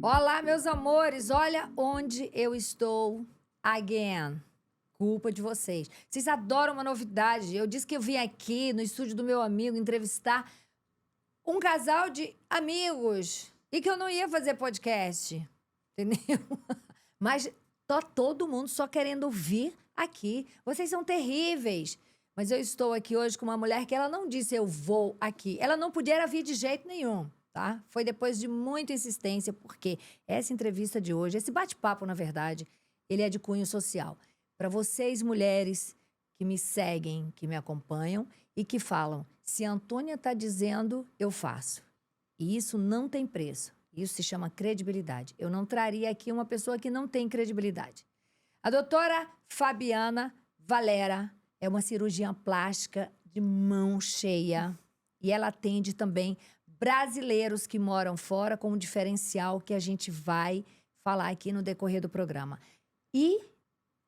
Olá, meus amores, olha onde eu estou again. Culpa de vocês. Vocês adoram uma novidade. Eu disse que eu vim aqui no estúdio do meu amigo entrevistar um casal de amigos e que eu não ia fazer podcast, entendeu? Mas tá todo mundo só querendo vir aqui. Vocês são terríveis. Mas eu estou aqui hoje com uma mulher que ela não disse eu vou aqui. Ela não podia vir de jeito nenhum, tá? Foi depois de muita insistência, porque essa entrevista de hoje, esse bate-papo, na verdade, ele é de cunho social. Para vocês, mulheres que me seguem, que me acompanham e que falam, se a Antônia está dizendo, eu faço. E isso não tem preço. Isso se chama credibilidade. Eu não traria aqui uma pessoa que não tem credibilidade. A doutora Fabiana Valera é uma cirurgiã plástica de mão cheia. E ela atende também brasileiros que moram fora, com um diferencial que a gente vai falar aqui no decorrer do programa. E,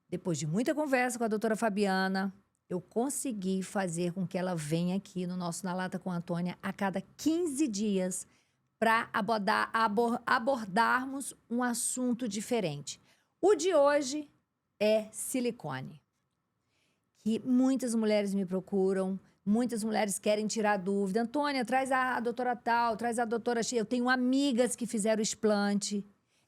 depois de muita conversa com a doutora Fabiana, eu consegui fazer com que ela venha aqui no nosso Na Lata com a Antônia a cada 15 dias para abordarmos um assunto diferente. O de hoje é silicone. Que muitas mulheres me procuram, muitas mulheres querem tirar dúvida. Antônia, traz a doutora tal, traz a doutora X. Eu tenho amigas que fizeram explante.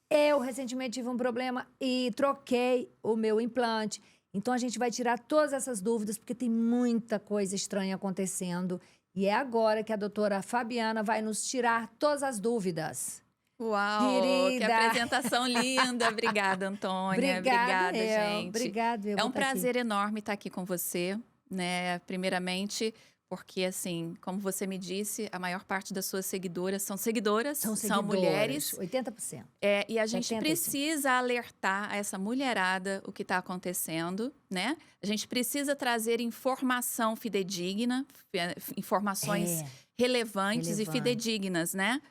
Eu, recentemente, tive um problema e troquei o meu implante. Então, a gente vai tirar todas essas dúvidas, porque tem muita coisa estranha acontecendo. E é agora que a doutora Fabiana vai nos tirar todas as dúvidas. Uau, que Querida! apresentação linda. Obrigada, Antônia. Obrigada, gente. Obrigada, eu É vou um tá aqui. prazer enorme estar aqui com você, né? Primeiramente, porque assim, como você me disse, a maior parte das suas seguidoras, são mulheres. 80%. E a gente 75%. precisa alertar a essa mulherada o que está acontecendo, né? A gente precisa trazer informação fidedigna, informações relevantes e fidedignas, né?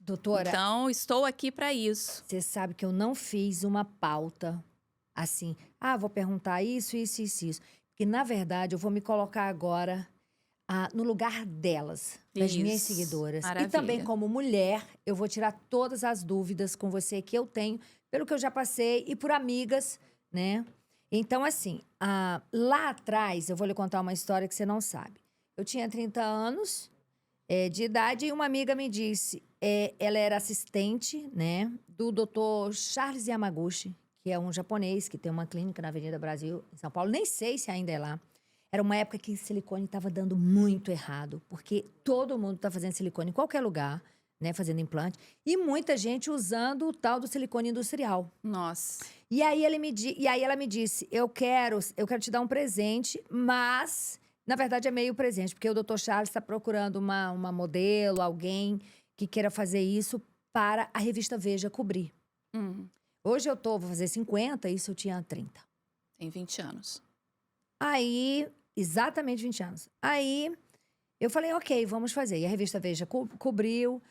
Doutora, Então, estou aqui para isso. você sabe que eu não fiz uma pauta assim, vou perguntar isso, isso, isso, isso. Porque, na verdade, eu vou me colocar agora no lugar delas, das minhas Isso, seguidoras. maravilha. E também, como mulher, eu vou tirar todas as dúvidas com você que eu tenho, pelo que eu já passei e por amigas, né? Então, assim, lá atrás, eu vou lhe contar uma história que você não sabe. Eu tinha 30 anos de idade e uma amiga me disse, ela era assistente, né, do Dr. Charles Yamaguchi, que é um japonês que tem uma clínica na Avenida Brasil, em São Paulo. Nem sei se ainda é lá. Era uma época que silicone estava dando muito errado, porque todo mundo está fazendo silicone em qualquer lugar, né, fazendo implante, e muita gente usando o tal do silicone industrial. Nossa. E aí ela me disse, eu quero te dar um presente, mas na verdade é meio presente, porque o Dr. Charles está procurando uma modelo, alguém que queira fazer isso para a revista Veja cobrir. Hoje vou fazer 50, isso eu tinha 30. Tem 20 anos. Aí, exatamente 20 anos. Aí, eu falei, ok, vamos fazer. E a revista Veja cobriu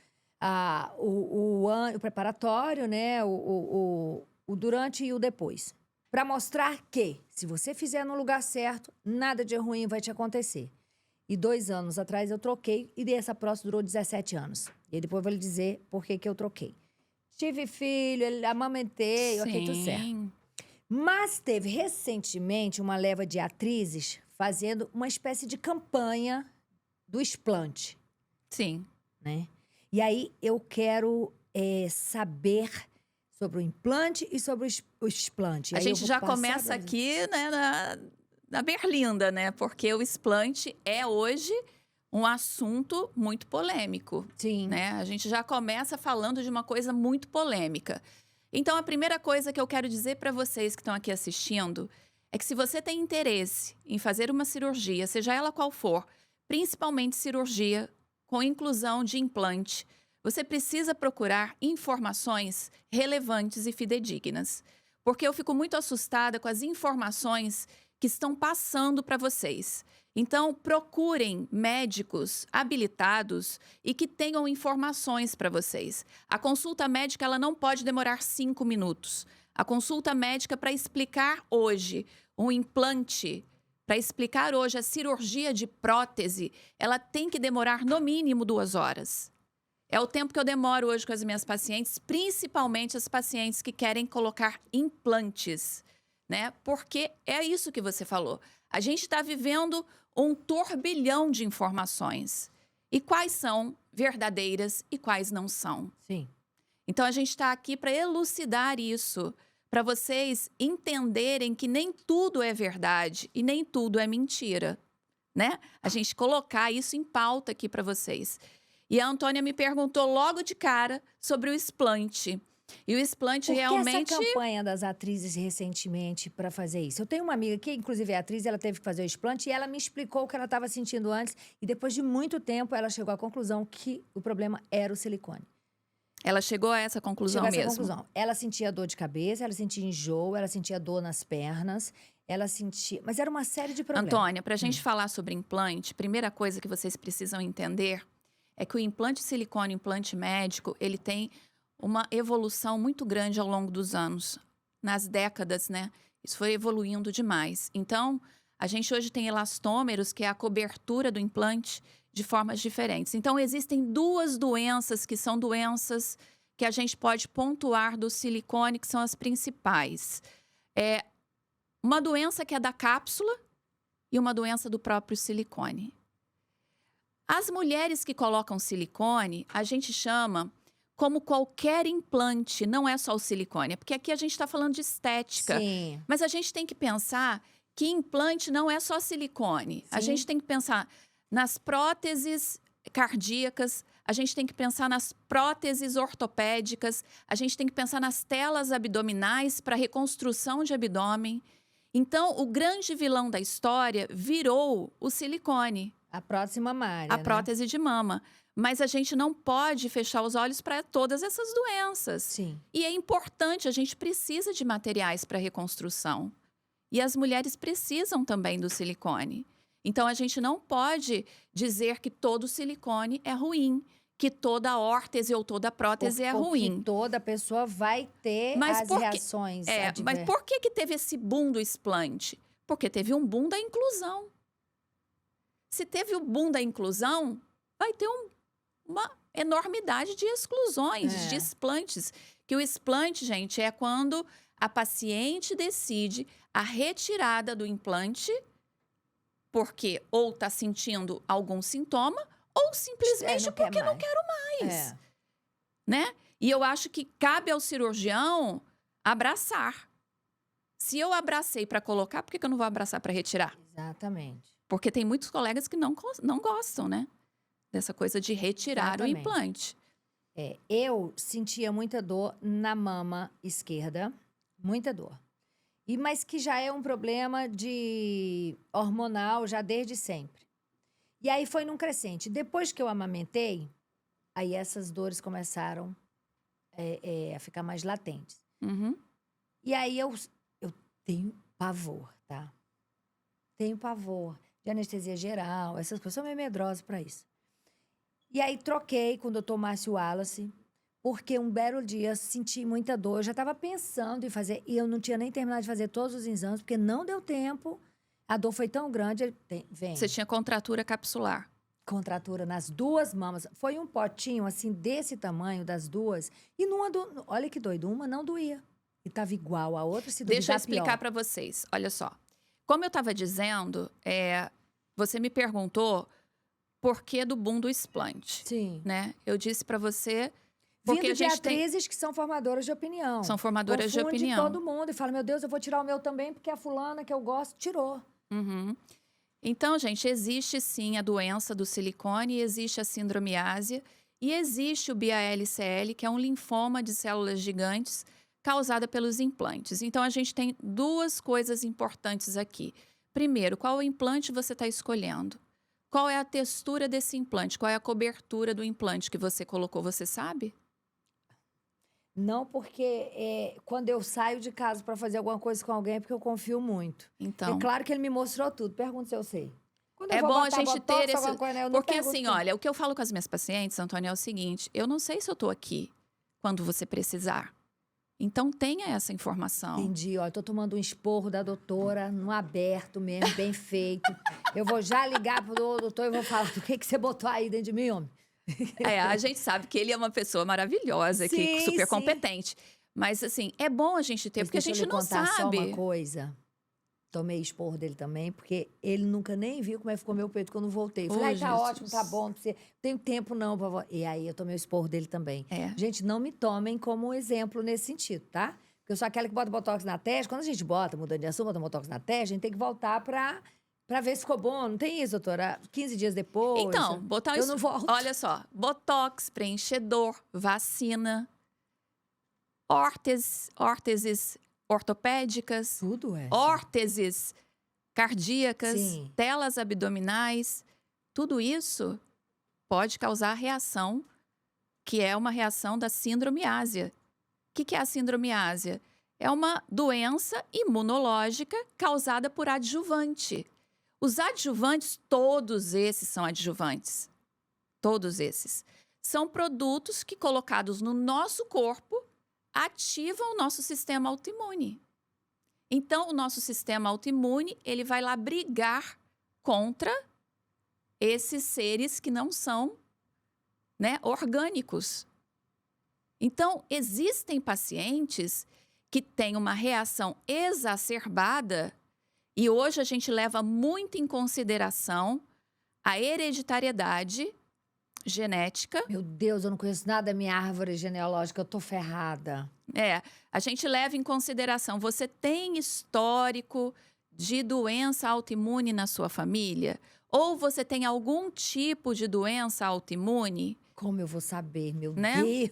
o preparatório, né? O durante e o depois. Para mostrar que, se você fizer no lugar certo, nada de ruim vai te acontecer. E 2 anos atrás eu troquei e essa próstata durou 17 anos. E depois eu vou lhe dizer por que eu troquei. Tive filho, amamentei, ok, tudo certo. Mas teve recentemente uma leva de atrizes fazendo uma espécie de campanha do explante. Sim. Né? E aí eu quero saber sobre o implante e sobre o explante. A gente já começa aqui, né, na berlinda, né? Porque o explante é hoje um assunto muito polêmico. Sim. Né? A gente já começa falando de uma coisa muito polêmica. Então, a primeira coisa que eu quero dizer para vocês que estão aqui assistindo é que se você tem interesse em fazer uma cirurgia, seja ela qual for, principalmente cirurgia com inclusão de implante, você precisa procurar informações relevantes e fidedignas. Porque eu fico muito assustada com as informações que estão passando para vocês. Então, procurem médicos habilitados e que tenham informações para vocês. A consulta médica ela não pode demorar 5 minutos. A consulta médica para explicar hoje um implante, para explicar hoje a cirurgia de prótese, ela tem que demorar no mínimo 2 horas. É o tempo que eu demoro hoje com as minhas pacientes, principalmente as pacientes que querem colocar implantes, né? Porque é isso que você falou. A gente está vivendo um turbilhão de informações. E quais são verdadeiras e quais não são? Sim. Então, a gente está aqui para elucidar isso, para vocês entenderem que nem tudo é verdade e nem tudo é mentira, né? A gente colocar isso em pauta aqui para vocês. E a Antônia me perguntou logo de cara sobre o explante. E o explante Por que realmente... essa campanha das atrizes recentemente para fazer isso? Eu tenho uma amiga que, inclusive, é atriz, ela teve que fazer o explante e ela me explicou o que ela estava sentindo antes. E depois de muito tempo, ela chegou à conclusão que o problema era o silicone. Ela chegou a essa conclusão Chegou a essa mesmo. conclusão. Ela sentia dor de cabeça, ela sentia enjoo, ela sentia dor nas pernas, ela sentia... Mas era uma série de problemas. Antônia, para a gente falar sobre implante, primeira coisa que vocês precisam entender é que o implante silicone, o implante médico, ele tem uma evolução muito grande ao longo dos anos. Nas décadas, né? Isso foi evoluindo demais. Então, a gente hoje tem elastômeros, que é a cobertura do implante, de formas diferentes. Então, existem duas doenças que são doenças que a gente pode pontuar do silicone, que são as principais. Uma doença que é da cápsula e uma doença do próprio silicone. As mulheres que colocam silicone, a gente chama como qualquer implante, não é só o silicone, porque aqui a gente está falando de estética. Sim. Mas a gente tem que pensar que implante não é só silicone. A Sim. gente tem que pensar nas próteses cardíacas, a gente tem que pensar nas próteses ortopédicas, a gente tem que pensar nas telas abdominais para reconstrução de abdômen. Então, o grande vilão da história virou o silicone. A próxima mamária, A né? prótese de mama. Mas a gente não pode fechar os olhos para todas essas doenças. Sim. E é importante, a gente precisa de materiais para reconstrução. E as mulheres precisam também do silicone. Então, a gente não pode dizer que todo silicone é ruim, que toda órtese ou toda prótese é ruim. Porque toda pessoa vai ter Mas as por que- reações Mas por que teve esse boom do explante? Porque teve um boom da inclusão. Se teve o boom da inclusão, vai ter uma enormidade de exclusões, de explantes. Que o explante, gente, é quando a paciente decide a retirada do implante porque ou está sentindo algum sintoma ou simplesmente não quer porque não mais. quero mais, É. né? E eu acho que cabe ao cirurgião abraçar. Se eu abracei para colocar, por que eu não vou abraçar para retirar? Exatamente. Porque tem muitos colegas que não gostam, né? Dessa coisa de retirar o Exatamente. implante. Eu sentia muita dor na mama esquerda, muita dor. Mas que já é um problema de hormonal já desde sempre. E aí foi num crescente. Depois que eu amamentei, aí essas dores começaram a ficar mais latentes. Uhum. E aí eu tenho pavor, tá? Tenho pavor de anestesia geral. Essas pessoas são meio medrosas pra isso. E aí troquei com o Dr. Márcio Wallace, porque um belo dia senti muita dor. Eu já estava pensando em fazer, e eu não tinha nem terminado de fazer todos os exames, porque não deu tempo. A dor foi tão grande. Vem, Você tinha contratura capsular. contratura nas duas mamas. Foi um potinho, assim, desse tamanho, das duas. E olha que doido, uma não doía. E tava igual, a outra se Deixa eu duvidar, explicar pior. para vocês. Olha só. Como eu estava dizendo, você me perguntou por que do boom do explante, Sim. né? Eu disse para você porque Vindo a de gente tem... atrizes que são formadoras de opinião. São formadoras de Confunde opinião. todo mundo e fala, meu Deus, eu vou tirar o meu também, porque a fulana que eu gosto tirou. Uhum. Então, gente, existe sim a doença do silicone, existe a síndromiásia e existe o BALCL, que é um linfoma de células gigantes causada pelos implantes. Então, a gente tem duas coisas importantes aqui. Primeiro, qual implante você está escolhendo? Qual é a textura desse implante? Qual é a cobertura do implante que você colocou? Você sabe? Não, porque quando eu saio de casa para fazer alguma coisa com alguém é porque eu confio muito. Então, É claro que ele me mostrou tudo. Pergunta se eu sei. Quando eu é vou bom a botar gente botox, ter esse... alguma coisa, eu não Porque pergunto assim, tudo. olha, o que eu falo com as minhas pacientes, Antônia, é o seguinte: eu não sei se eu tô aqui quando você precisar. Então, tenha essa informação. Entendi, ó. Eu tô tomando um esporro da doutora, no aberto mesmo, bem feito. Eu vou já ligar pro doutor e vou falar, o que você botou aí dentro de mim, homem? A gente sabe que ele é uma pessoa maravilhosa, que Sim, super sim. competente. Mas, assim, é bom a gente ter, Mas porque a deixa eu gente lhe não contar só uma sabe. coisa. Tomei esporro dele também, porque ele nunca nem viu como é que ficou meu peito quando eu voltei. Eu falei, Oh, ai, tá ótimo, tá Jesus. bom, não precisa- tenho tempo não. E aí eu tomei o esporro dele também. É. Gente, não me tomem como exemplo nesse sentido, tá? Porque eu sou aquela que bota botox na testa. Quando a gente bota, mudando de assunto, bota botox na testa, a gente tem que voltar pra ver se ficou bom. Não tem isso, doutora? 15 dias depois. Então, botar Eu isso. não volto. Olha só: botox, preenchedor, vacina, órteses ortopédicas, Tudo é. órteses cardíacas, Sim. telas abdominais. Tudo isso pode causar reação, que é uma reação da síndrome ásia. O que é a síndrome ásia? É uma doença imunológica causada por adjuvante. Os adjuvantes, todos esses são adjuvantes. Todos esses. São produtos que, colocados no nosso corpo, ativam o nosso sistema autoimune. Então, o nosso sistema autoimune, ele vai lá brigar contra esses seres que não são, né, orgânicos. Então, existem pacientes que têm uma reação exacerbada e hoje a gente leva muito em consideração a hereditariedade genética. Meu Deus, eu não conheço nada da minha árvore genealógica, eu tô ferrada. A gente leva em consideração, você tem histórico de doença autoimune na sua família? Ou você tem algum tipo de doença autoimune? Como eu vou saber, meu Né? Deus?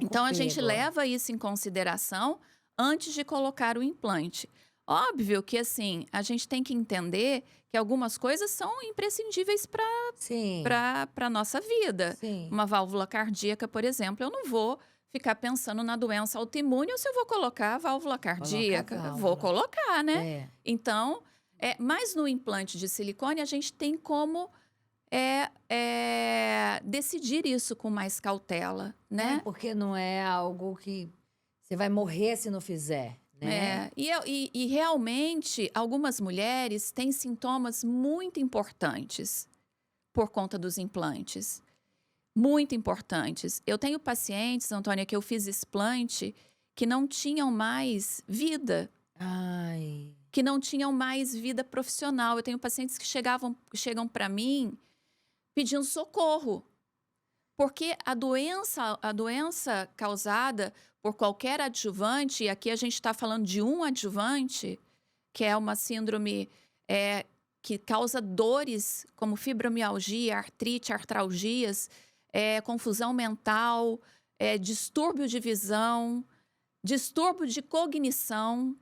Então, a Preocupei gente agora. leva isso em consideração antes de colocar o implante. Óbvio que, assim, a gente tem que entender que algumas coisas são imprescindíveis Sim, para a nossa vida. sim. Uma válvula cardíaca, por exemplo, eu não vou ficar pensando na doença autoimune ou se eu vou colocar a válvula cardíaca. Coloca a Eu vou válvula. colocar, né? É. Então, mas no implante de silicone, a gente tem como decidir isso com mais cautela, né? Porque não é algo que você vai morrer se não fizer, né? E realmente, algumas mulheres têm sintomas muito importantes por conta dos implantes. Muito importantes. Eu tenho pacientes, Antônia, que eu fiz explante, que não tinham mais vida, Ai, que não tinham mais vida profissional. Eu tenho pacientes que chegam para mim pedindo socorro. Porque a doença causada por qualquer adjuvante, e aqui a gente está falando de um adjuvante, que é uma síndrome que causa dores como fibromialgia, artrite, artralgias, confusão mental, distúrbio de visão, distúrbio de cognição.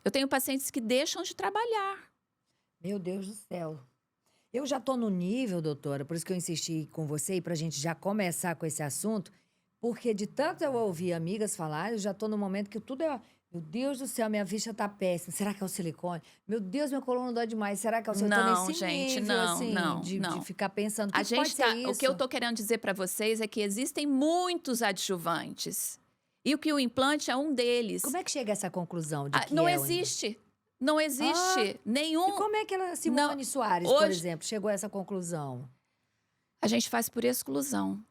Eu tenho pacientes que deixam de trabalhar. meu Deus do céu. Eu já tô no nível, doutora, por isso que eu insisti com você e pra gente já começar com esse assunto, porque de tanto eu ouvir amigas falar, eu já tô no momento que tudo é. Meu Deus do céu, minha vista tá péssima. Será que é o silicone? Meu Deus, minha coluna dói demais. Será que é o silicone? Eu tô Não, nesse gente, nível, não, assim, não, de não. ficar pensando, o A que pode gente ser o que eu isso? tô querendo dizer para vocês é que existem muitos adjuvantes. E que o implante é um deles. Como é que chega a essa conclusão de que Não é o existe. Não existe E nenhum. como é que ela, Simone Não, Soares, por hoje exemplo, chegou a essa conclusão? a gente faz por exclusão.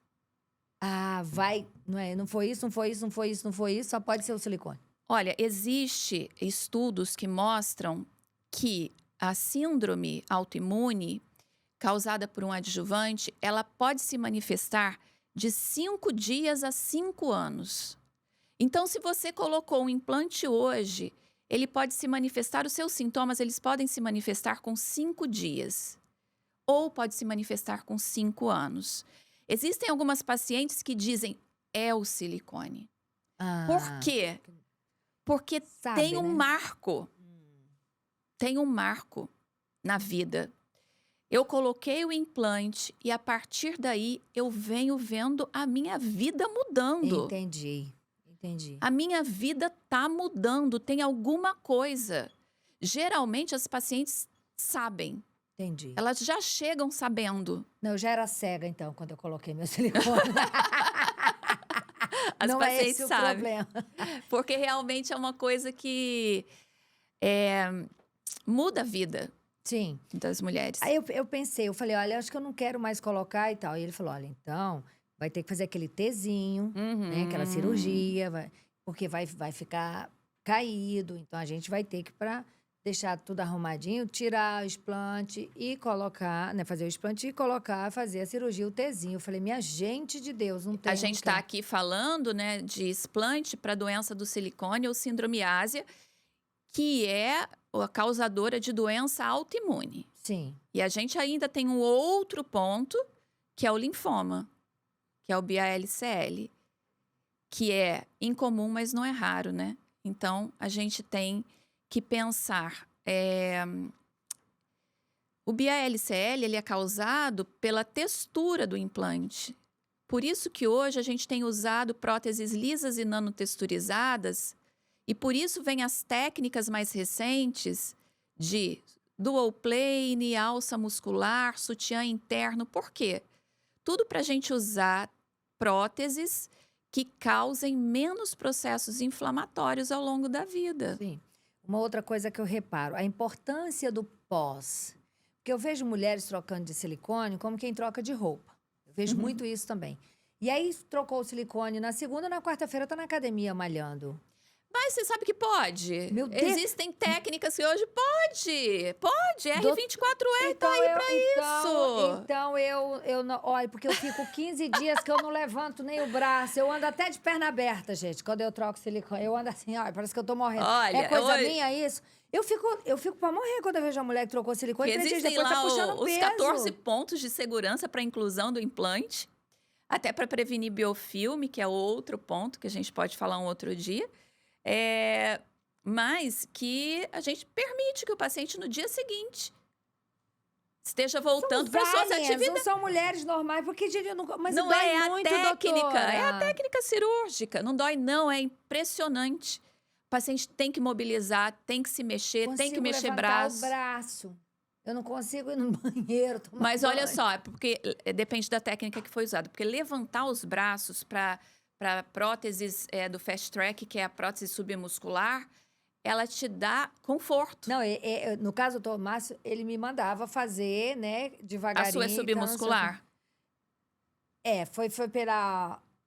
Ah, vai, não é? Não foi isso, não foi isso, não foi isso, não foi isso, só pode ser o silicone. Olha, existe estudos que mostram que a síndrome autoimune causada por um adjuvante, ela pode se manifestar de 5 dias a 5 anos. Então, se você colocou um implante hoje, ele pode se manifestar, os seus sintomas, eles podem se manifestar com 5 dias. Ou pode se manifestar com 5 anos. Existem algumas pacientes que dizem, é o silicone. Por Ah, quê? Porque sabe, tem um né? marco. Tem um marco na vida. Eu coloquei o implante e a partir daí eu venho vendo a minha vida mudando. Entendi. A minha vida tá mudando, tem alguma coisa. Geralmente as pacientes sabem, Entendi. elas já chegam sabendo. Não, eu já era cega, então, quando eu coloquei meu silicone. As Não é pacientes esse o sabem. problema. Porque realmente é uma coisa que muda a vida. Sim. das mulheres. Aí eu pensei, eu falei, olha, acho que eu não quero mais colocar e tal. E ele falou, olha, então vai ter que fazer aquele Tzinho, né? Aquela cirurgia, porque vai ficar caído. Então a gente vai ter que, para deixar tudo arrumadinho, tirar o explante e colocar, né? Fazer o explante e colocar, fazer a cirurgia, o Tzinho. Eu falei, minha gente de Deus, não tem. A gente está aqui falando, né, de explante para doença do silicone ou síndrome ásia, que é a causadora de doença autoimune. Sim. E a gente ainda tem um outro ponto, que é o linfoma, que é o BALCL, que é incomum, mas não é raro, né? Então, a gente tem que pensar. O BALCL ele é causado pela textura do implante. Por isso que hoje a gente tem usado próteses lisas e nanotexturizadas, e por isso vem as técnicas mais recentes de dual plane, alça muscular, sutiã interno. Por quê? Tudo para a gente usar próteses que causem menos processos inflamatórios ao longo da vida. Sim. Uma outra coisa que eu reparo, a importância do pós. Porque eu vejo mulheres trocando de silicone como quem troca de roupa. Eu vejo muito isso também. E aí trocou o silicone na segunda, na quarta-feira tá na academia malhando. Mas você sabe que pode. Meu Deus. Existem técnicas que hoje pode. R24E tá aí pra isso. Então eu não. Olha, porque eu fico 15 dias que eu não levanto nem o braço. Eu ando até de perna aberta, gente, quando eu troco silicone. Eu ando assim, olha, parece que eu tô morrendo. Olha, é coisa minha isso? Eu fico pra morrer quando eu vejo a mulher que trocou silicone. Porque 3 dias existem depois lá tá puxando os peso. 14 pontos de segurança para inclusão do implante. Até para prevenir biofilme, que é outro ponto que a gente pode falar um outro dia. Mas que a gente permite que o paciente no dia seguinte esteja voltando para suas atividades. Não são mulheres normais, porque mas não dói é muito, a técnica, doutora. é a técnica cirúrgica. Não dói, não, é impressionante. O paciente tem que mobilizar, tem que se mexer, tem que mexer braço. O braço. Eu não consigo ir no banheiro tomar Mas banho. olha só, é porque depende da técnica que foi usada. Porque levantar os braços para próteses do fast track, que é a prótese submuscular, ela te dá conforto. Não, no caso do Márcio, ele me mandava fazer, né, devagarinho. A sua é submuscular? Foi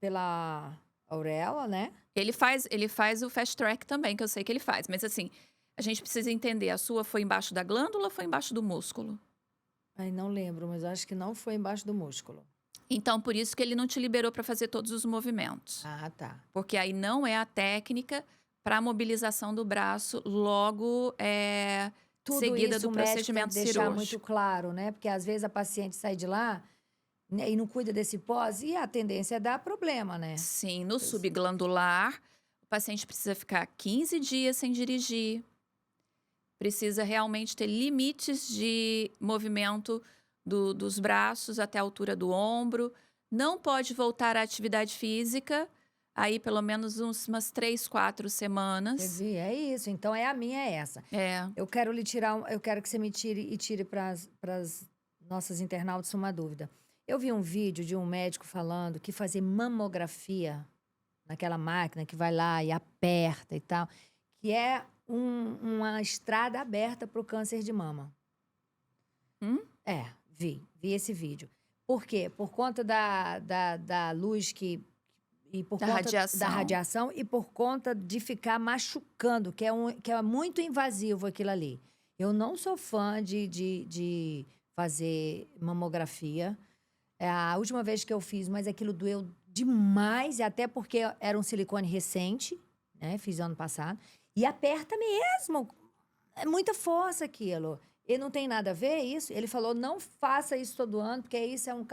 pela Auréola, né? Ele faz o fast track também, que eu sei que ele faz. Mas assim, a gente precisa entender, a sua foi embaixo da glândula ou foi embaixo do músculo? Ai, não lembro, mas acho que não foi embaixo do músculo. Então, por isso que ele não te liberou para fazer todos os movimentos. Ah, tá. Porque aí não é a técnica para a mobilização do braço logo seguida do procedimento deixar cirúrgico. muito claro, né? Porque às vezes a paciente sai de lá, né, e não cuida desse pós, e a tendência é dar problema, né? Sim, no subglandular, o paciente precisa ficar 15 dias sem dirigir. Precisa realmente ter limites de movimento dos braços até a altura do ombro. Não pode voltar à atividade física, aí pelo menos umas 3, 4 semanas. É isso. Então a minha é essa. Eu quero eu quero que você me tire para as nossas internautas uma dúvida. Eu vi um vídeo de um médico falando que fazer mamografia naquela máquina que vai lá e aperta e tal, que é uma estrada aberta para o câncer de mama. Vi esse vídeo. Por quê? Por conta da luz e por conta da radiação e por conta de ficar machucando, que é muito invasivo aquilo ali. Eu não sou fã de fazer mamografia. A última vez que eu fiz, mas aquilo doeu demais, até porque era um silicone recente, né? Fiz ano passado. E aperta mesmo. É muita força aquilo. E não tem nada a ver isso. Ele falou, não faça isso todo ano, porque isso é um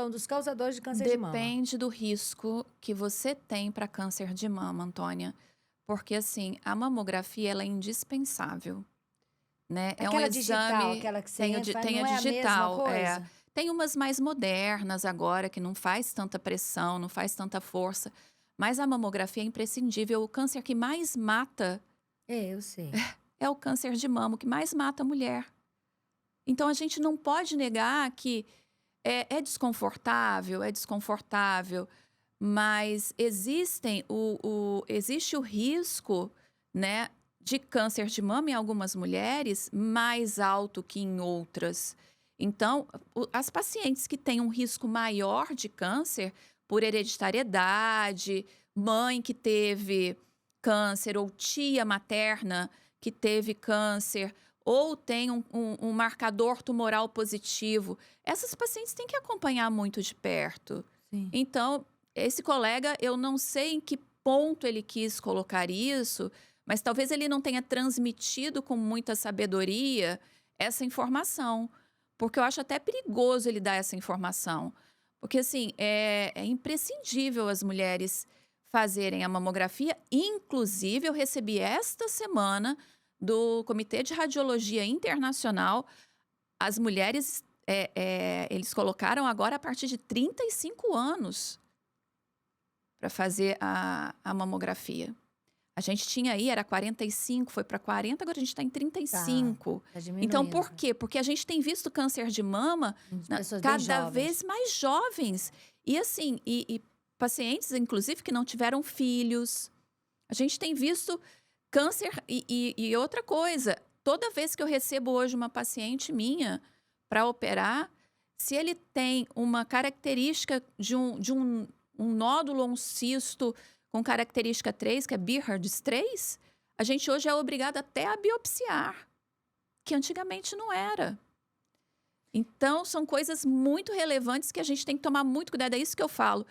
dos causadores de câncer de mama. Depende do risco que você tem para câncer de mama, Antônia. Porque, assim, a mamografia, ela é indispensável. Né? Aquela é um digital, exame, aquela que você tem entra, a não é digital. a mesma coisa? Tem umas mais modernas agora, que não faz tanta pressão, não faz tanta força. Mas a mamografia é imprescindível. O câncer que mais mata... Eu sei. É o câncer de mama, o que mais mata a mulher. Então, a gente não pode negar que é desconfortável, mas existe o risco, né, de câncer de mama em algumas mulheres mais alto que em outras. Então, as pacientes que têm um risco maior de câncer, por hereditariedade, mãe que teve câncer, ou tia materna que teve câncer, ou tem um marcador tumoral positivo, essas pacientes têm que acompanhar muito de perto. Sim. Então, esse colega, eu não sei em que ponto ele quis colocar isso, mas talvez ele não tenha transmitido com muita sabedoria essa informação. Porque eu acho até perigoso ele dar essa informação. Porque, assim, é imprescindível as mulheres fazerem a mamografia. Inclusive, eu recebi esta semana do Comitê de Radiologia Internacional. As mulheres, eles colocaram agora a partir de 35 anos para fazer a mamografia. A gente tinha aí, era 45, foi para 40, agora a gente está em 35. Tá diminuindo. Então, por quê? Porque a gente tem visto câncer de mama Pessoas bem cada jovens. vez mais jovens. E assim, e pacientes, inclusive, que não tiveram filhos. A gente tem visto câncer e outra coisa. Toda vez que eu recebo hoje uma paciente minha para operar, se ele tem uma característica de um nódulo ou um cisto com característica 3, que é Beard's 3, a gente hoje é obrigado até a biopsiar, que antigamente não era. Então, são coisas muito relevantes que a gente tem que tomar muito cuidado. É isso que eu falo.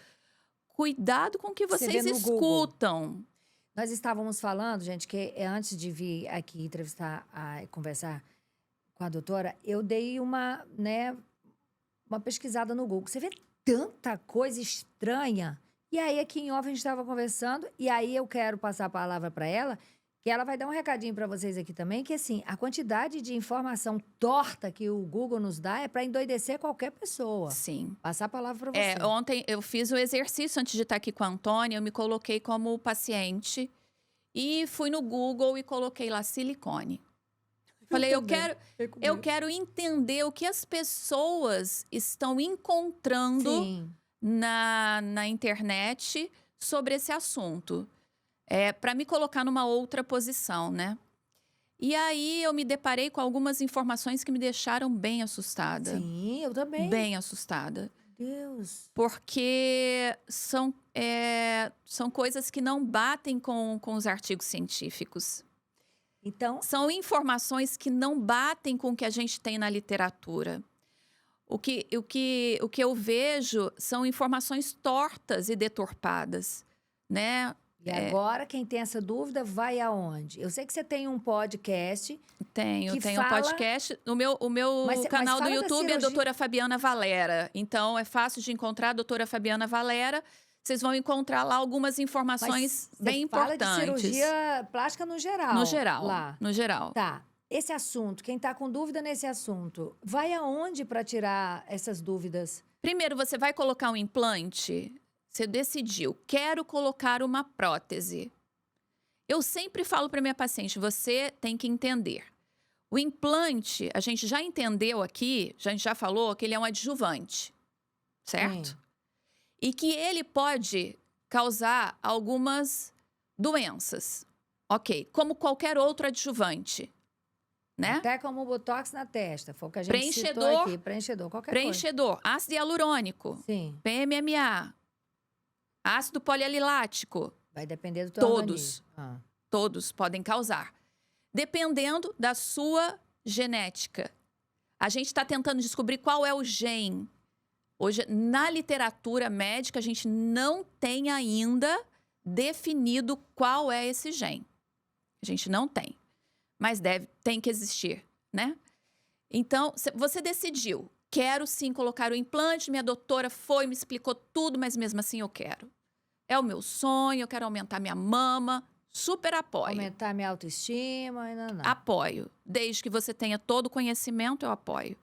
Cuidado com o que Você vocês vê no Google. escutam. Nós estávamos falando, gente, que antes de vir aqui entrevistar, conversar com a doutora, eu dei uma pesquisada no Google. Você vê tanta coisa estranha. E aí, aqui em off, a gente estava conversando, e aí eu quero passar a palavra para ela, que ela vai dar um recadinho para vocês aqui também, que assim, a quantidade de informação torta que o Google nos dá é para endoidecer qualquer pessoa. Sim. Passar a palavra para você. Ontem eu fiz o exercício antes de estar aqui com a Antônia, eu me coloquei como paciente e fui no Google e coloquei lá silicone. Falei, eu quero entender o que as pessoas estão encontrando Sim. na internet sobre esse assunto. Para me colocar numa outra posição, né? E aí eu me deparei com algumas informações que me deixaram bem assustada. Sim, eu também. Bem assustada. Deus. Porque são coisas que não batem com os artigos científicos. Então, São informações que não batem com o que a gente tem na literatura. O que eu vejo são informações tortas e deturpadas, né? e agora quem tem essa dúvida vai aonde? Eu sei que você tem um podcast. Tenho Que um fala- podcast. O meu Mas canal do fala da YouTube é cirurgia. doutora Fabiana Valera. Então, é fácil de encontrar a doutora Fabiana Valera. Vocês vão encontrar lá algumas informações Mas bem você fala importantes. de cirurgia plástica no geral. No geral. Lá. No geral. Tá. Esse assunto, quem tá com dúvida nesse assunto, vai aonde para tirar essas dúvidas? Primeiro, você vai colocar um implante. Você decidiu, quero colocar uma prótese. Eu sempre falo para minha paciente, você tem que entender. O implante, a gente já entendeu aqui, a gente já falou que ele é um adjuvante, certo? Sim. E que ele pode causar algumas doenças. Ok, como qualquer outro adjuvante, né? Até como o botox na testa, foi o que a gente citou Preenchedor. aqui. Preenchedor, qualquer Preenchedor, ácido hialurônico, coisa. Sim, PMMA, ácido polialilático, vai depender do teu Todos. organismo. todos podem causar. Dependendo da sua genética. A gente está tentando descobrir qual é o gene. Hoje, na literatura médica, a gente não tem ainda definido qual é esse gene. A gente não tem. Mas tem que existir, né? Então, você decidiu. Quero sim colocar o implante. Minha doutora me explicou tudo, mas mesmo assim eu quero. É o meu sonho, eu quero aumentar minha mama. Super apoio. Aumentar minha autoestima, não. Apoio. Desde que você tenha todo o conhecimento, eu apoio.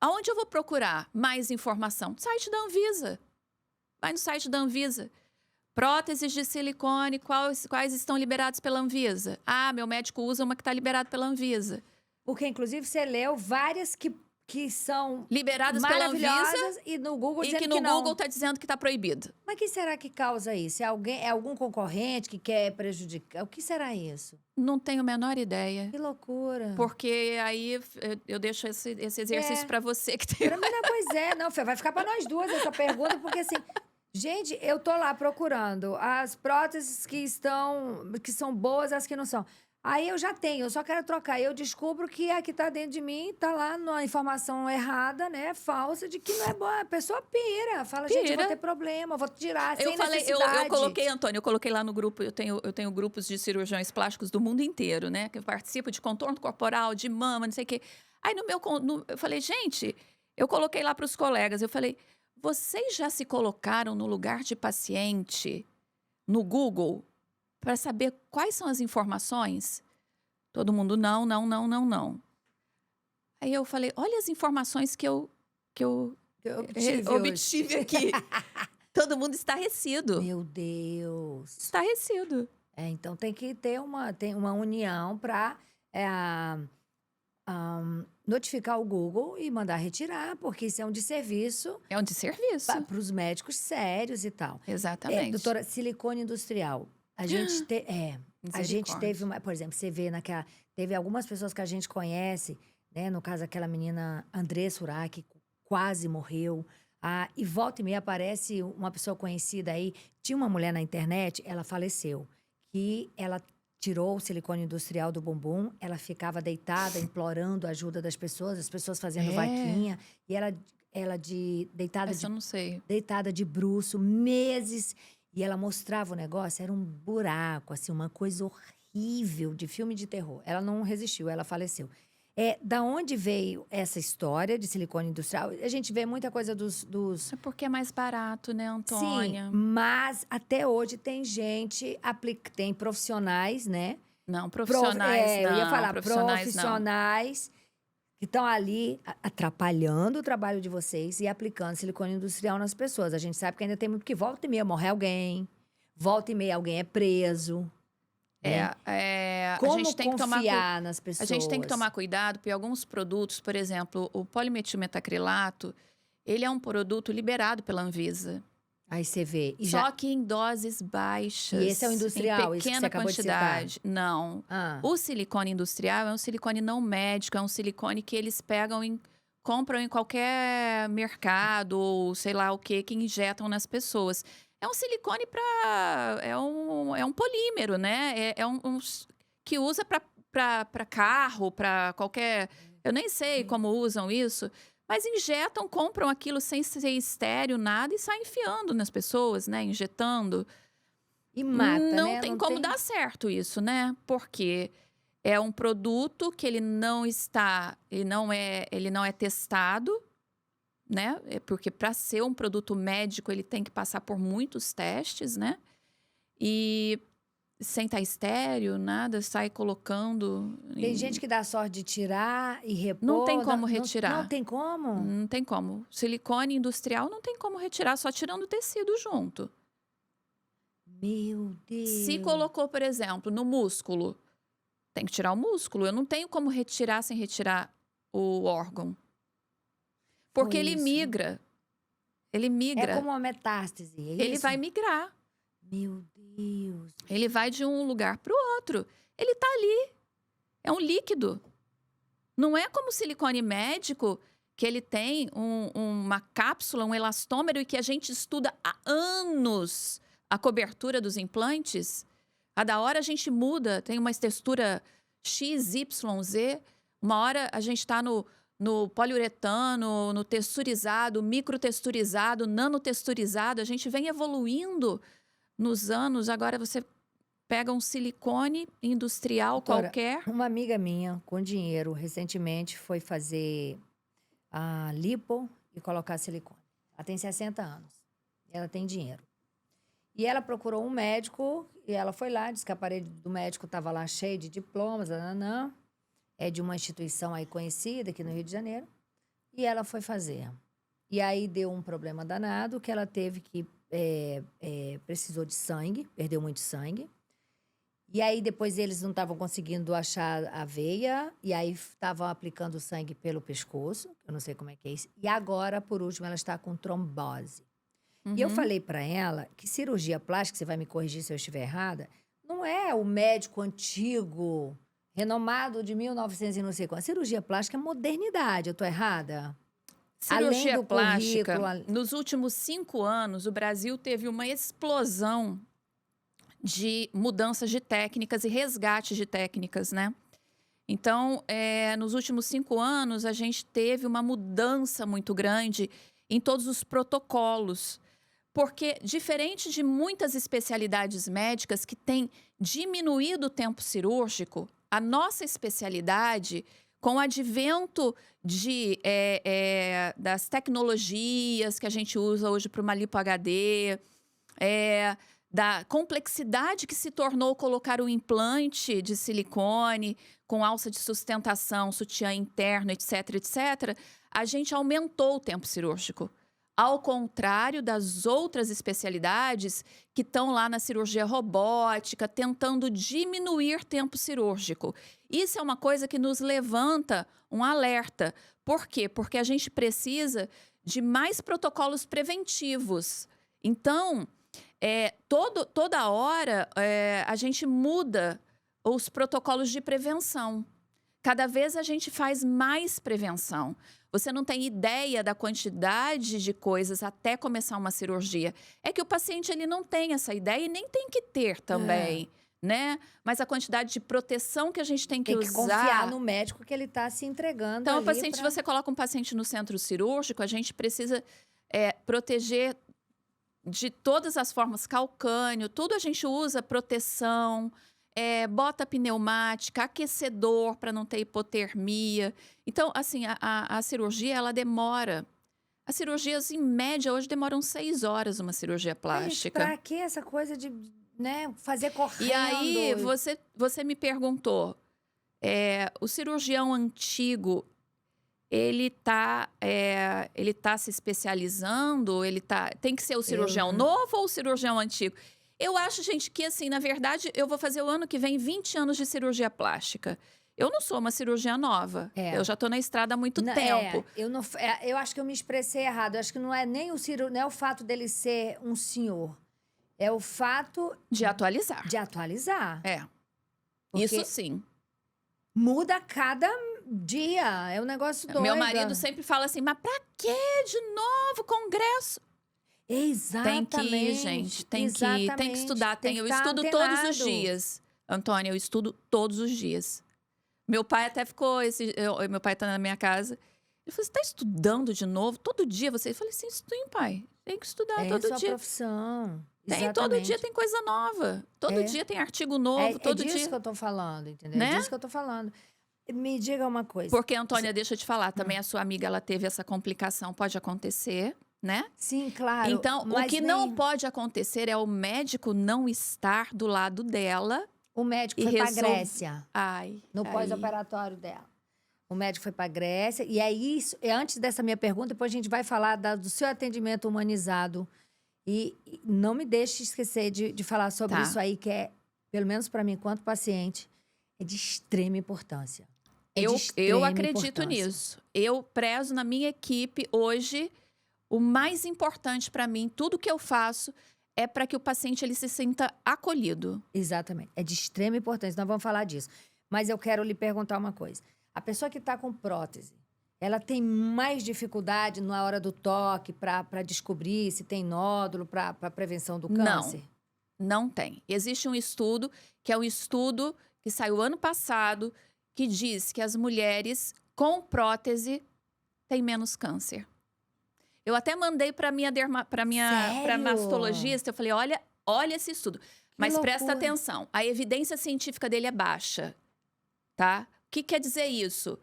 Aonde eu vou procurar mais informação? No site da Anvisa. Vai no site da Anvisa. Próteses de silicone, quais estão liberados pela Anvisa? Ah, meu médico usa uma que está liberada pela Anvisa. Porque, inclusive, você leu várias que que são Liberadas pela Anvisa maravilhosas e no Google e dizendo que que no não. Google tá dizendo que tá proibido. Mas o que será que causa isso? É algum concorrente que quer prejudicar? O que será isso? Não tenho a menor ideia. Que loucura. Porque aí eu deixo esse exercício para você que tem. Pra mim, não, pois é. Não, Fê, vai ficar pra nós duas essa pergunta, porque assim... Gente, eu tô lá procurando as próteses que são boas, as que não são. Aí eu já tenho, eu só quero trocar. Eu descubro que a que tá dentro de mim tá lá numa informação errada, né? Falsa, de que não é boa. A pessoa pira. Fala, gente, eu vou ter problema, eu vou tirar, sem necessidade. Eu coloquei, Antônio, eu coloquei lá no grupo, eu tenho grupos de cirurgiões plásticos do mundo inteiro, né? Que participam de contorno corporal, de mama, não sei o quê. Aí eu falei, gente, eu coloquei lá para os colegas, eu falei, vocês já se colocaram no lugar de paciente no Google para saber quais são as informações? Todo mundo, não. Aí eu falei, olha as informações que eu obtive aqui. Todo mundo estarrecido. Meu Deus. Estarrecido. Então tem que ter uma união para notificar o Google e mandar retirar, porque isso é um desserviço. É um desserviço. Para os médicos sérios e tal. Exatamente. Doutora, silicone industrial. A gente teve por exemplo, você vê teve algumas pessoas que a gente conhece, né? No caso, aquela menina André Surak, que quase morreu. E volta e meia aparece uma pessoa conhecida aí. Tinha uma mulher na internet, ela faleceu, que ela tirou o silicone industrial do bumbum, ela ficava deitada, implorando a ajuda das pessoas, as pessoas fazendo vaquinha, e ela Eu não sei. deitada de bruço, meses, e ela mostrava o negócio, era um buraco, assim, uma coisa horrível de filme de terror. Ela não resistiu, ela faleceu. Da onde veio essa história de silicone industrial? A gente vê muita coisa dos... É porque é mais barato, né, Antônia? Sim, mas até hoje tem gente, tem profissionais, né? Não, profissionais não. Eu ia falar, profissionais que estão ali atrapalhando o trabalho de vocês e aplicando silicone industrial nas pessoas. A gente sabe que ainda tem muito que volta e meia morre alguém, volta e meia alguém é preso. Como a gente tem que confiar nas pessoas? A gente tem que tomar cuidado, porque alguns produtos, por exemplo, o polimetilmetacrilato, ele é um produto liberado pela Anvisa. Aí você vê. Só que em doses baixas. E esse é o industrial, em isso que pequena você acabou quantidade. de citar. Não. O silicone industrial é um silicone não médico, é um silicone que eles compram em qualquer mercado, ou sei lá o que injetam nas pessoas. É um silicone é um polímero, né? Que usa para carro, para qualquer... Eu nem sei como usam isso, mas injetam, compram aquilo sem ser estéreo, nada, e saem enfiando nas pessoas, né? Injetando. E mata, não né? Tem como dar certo isso, né? Porque é um produto que ele não é testado, né? Porque para ser um produto médico, ele tem que passar por muitos testes, né? E sem estar estéreo, nada, sai colocando. Tem gente que dá sorte de tirar e repor. Não tem como retirar. Não tem como? Não tem como. Silicone industrial não tem como retirar, só tirando o tecido junto. Meu Deus. Se colocou, por exemplo, no músculo, tem que tirar o músculo. Eu não tenho como retirar sem retirar o órgão. Porque ele migra. Ele migra. É como uma metástase, é isso? Ele vai migrar. Meu Deus. Ele vai de um lugar para o outro. Ele tá ali. É um líquido. Não é como o silicone médico, que ele tem uma cápsula, um elastômero, e que a gente estuda há anos a cobertura dos implantes. A da hora a gente muda, tem uma textura X, Y, Z. Uma hora a gente está no poliuretano, no texturizado, microtexturizado, nanotexturizado. A gente vem evoluindo nos anos. Agora você pega um silicone industrial qualquer. Uma amiga minha, com dinheiro, recentemente foi fazer a lipo e colocar silicone. Ela tem 60 anos. Ela tem dinheiro. E ela procurou um médico e ela foi lá, disse que o aparelho do médico estava lá cheio de diplomas, é de uma instituição aí conhecida aqui no Rio de Janeiro. E ela foi fazer. E aí deu um problema danado, que ela teve que... precisou de sangue, perdeu muito sangue. E aí, depois, eles não estavam conseguindo achar a veia. E aí, estavam aplicando sangue pelo pescoço. Eu não sei como é que é isso. E agora, por último, ela está com trombose. E eu Uhum. falei para ela que cirurgia plástica, você vai me corrigir se eu estiver errada, não é o médico antigo, renomado de 1900 e não sei quanto. Cirurgia plástica é modernidade. Eu tô errada? Além Cirurgia do plástica, currículo. nos últimos 5 anos, o Brasil teve uma explosão de mudanças de técnicas e resgate de técnicas, né? Então, nos últimos 5 anos, a gente teve uma mudança muito grande em todos os protocolos. Porque, diferente de muitas especialidades médicas que têm diminuído o tempo cirúrgico, a nossa especialidade, com o advento das tecnologias que a gente usa hoje para uma lipo-HD, da complexidade que se tornou colocar o implante de silicone com alça de sustentação, sutiã interno, etc., etc., a gente aumentou o tempo cirúrgico. Ao contrário das outras especialidades que estão lá na cirurgia robótica, tentando diminuir tempo cirúrgico. Isso é uma coisa que nos levanta um alerta. Por quê? Porque a gente precisa de mais protocolos preventivos. Então, toda hora a gente muda os protocolos de prevenção. Cada vez a gente faz mais prevenção. Você não tem ideia da quantidade de coisas até começar uma cirurgia. É que o paciente ele não tem essa ideia e nem tem que ter também, né? Mas a quantidade de proteção que a gente tem que usar... Tem que confiar no médico que ele está se entregando Então, ali se você coloca um paciente no centro cirúrgico, a gente precisa proteger de todas as formas, calcânio, tudo a gente usa proteção... bota pneumática, aquecedor para não ter hipotermia. Então, assim, a cirurgia, ela demora. As cirurgias, em média, hoje demoram 6 horas uma cirurgia plástica. Para que essa coisa de fazer correndo? E aí, você me perguntou, o cirurgião antigo, ele tá se especializando? Tem que ser o cirurgião novo ou o cirurgião antigo? Eu acho, gente, que assim, na verdade, eu vou fazer o ano que vem 20 anos de cirurgia plástica. Eu não sou uma cirurgia nova. Eu já estou na estrada há muito tempo. Eu acho que eu me expressei errado. Eu acho que não é nem não é o fato dele ser um senhor. É o fato... De atualizar. De atualizar. Porque isso sim. Muda a cada dia. É um negócio doido. Meu marido sempre fala assim, mas pra que de novo congresso? Exatamente. Tem que ir, gente. Tem que ir. Tem que estudar. Eu estudo todos os dias. Antônia, eu estudo todos os dias. Meu pai até ficou... meu pai tá na minha casa. Ele falou, você tá estudando de novo? Todo dia você... Eu falei assim, sim, pai. Tem que estudar todo dia. É a sua profissão. Todo dia tem coisa nova. Todo dia tem artigo novo. Todo dia. É disso que eu tô falando, entendeu? Né? É disso que eu tô falando. Me diga uma coisa. Porque, Antônia, deixa eu te falar. Também a sua amiga, ela teve essa complicação. Pode acontecer, né? Sim, claro. Então, o que não pode acontecer é o médico não estar do lado dela. O médico foi pra Grécia. No Ai. pós-operatório dela. O médico foi pra Grécia. E é isso. Antes dessa minha pergunta, depois a gente vai falar do seu atendimento humanizado. E não me deixe esquecer de falar sobre isso aí, que é, pelo menos para mim, enquanto paciente, é de extrema importância. Eu acredito nisso. Eu prezo na minha equipe hoje. O mais importante para mim, tudo que eu faço, é para que o paciente ele se sinta acolhido. Exatamente. É de extrema importância. Nós vamos falar disso. Mas eu quero lhe perguntar uma coisa. A pessoa que está com prótese, ela tem mais dificuldade na hora do toque para descobrir se tem nódulo para prevenção do câncer? Não tem. Existe um estudo, que é um estudo que saiu ano passado, que diz que as mulheres com prótese têm menos câncer. Eu até mandei para minha mastologista, eu falei, olha esse estudo. Mas presta atenção, a evidência científica dele é baixa, tá? O que quer dizer isso?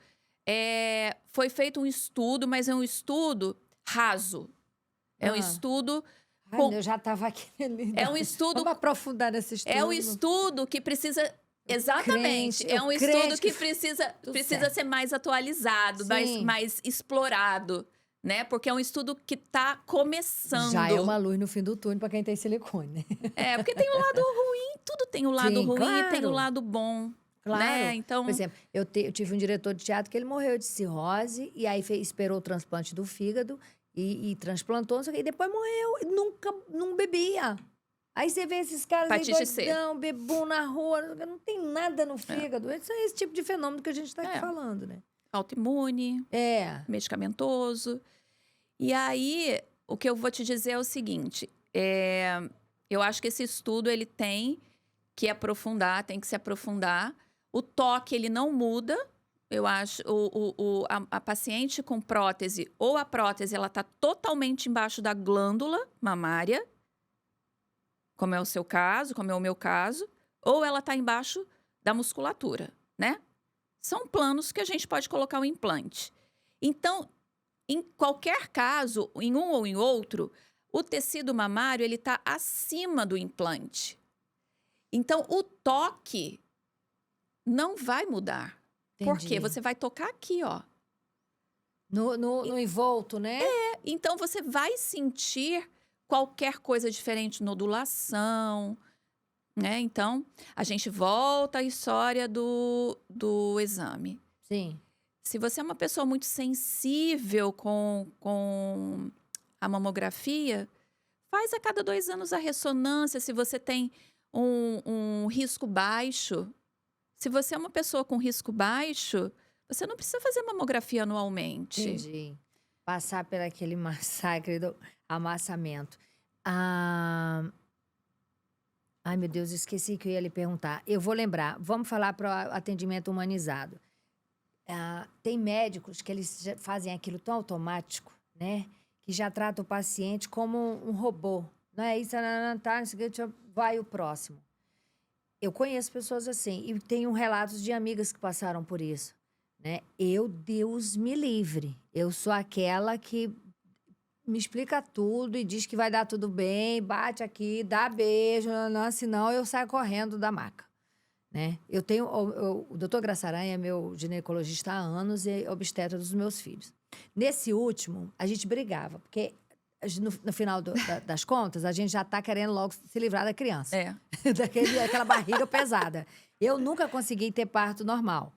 Foi feito um estudo, mas é um estudo raso. É um estudo... eu já estava aqui. É um estudo... Vamos aprofundar nesse estudo. É um estudo que precisa... Exatamente. É um estudo que precisa ser mais atualizado, mais explorado, né? Porque é um estudo que está começando. Já é uma luz no fim do túnel para quem tem silicone, né? É, porque tem o lado ruim, tudo tem o lado Sim, ruim e tem o claro. lado bom. Claro. Né? Então, por exemplo, eu tive um diretor de teatro que ele morreu de cirrose e aí esperou o transplante do fígado e transplantou, não sei o quê, e depois morreu e nunca não bebia. Aí você vê esses caras aí Hepatite C. doidão, bebum na rua, não tem nada no fígado. É esse tipo de fenômeno que a gente está aqui É. falando, né? autoimune, medicamentoso. E aí, o que eu vou te dizer é o seguinte: eu acho que esse estudo ele tem que aprofundar, tem que se aprofundar. O toque, ele não muda. Eu acho, a paciente com prótese, ou a prótese, ela está totalmente embaixo da glândula mamária, como é o seu caso, como é o meu caso, ou ela está embaixo da musculatura, né? São planos que a gente pode colocar o implante. Então, em qualquer caso, em um ou em outro, o tecido mamário, ele está acima do implante. Então, o toque não vai mudar. Por quê? Você vai tocar aqui, ó. No envolto, né? Então, você vai sentir qualquer coisa diferente, nodulação, né? Então, a gente volta à história do exame. Sim. Se você é uma pessoa muito sensível com a mamografia, faz a cada 2 anos a ressonância. Se você tem um risco baixo, se você é uma pessoa com risco baixo, você não precisa fazer mamografia anualmente. Entendi. Passar por aquele massacre do amassamento. Ai, meu Deus, esqueci que eu ia lhe perguntar. Eu vou lembrar. Vamos falar para o atendimento humanizado. Tem médicos que eles fazem aquilo tão automático, né? Que já trata o paciente como um robô. Não é isso, tá, não sei o que, vai o próximo. Eu conheço pessoas assim. E tenho relatos de amigas que passaram por isso. Né? Deus me livre. Eu sou aquela que me explica tudo e diz que vai dar tudo bem, bate aqui, dá beijo, senão eu saio correndo da maca. Né? Eu tenho o doutor Graça Aranha é meu ginecologista há anos e obstetra dos meus filhos. Nesse último, a gente brigava, porque no final das contas, a gente já está querendo logo se livrar da criança. Daquela barriga pesada. Eu nunca consegui ter parto normal.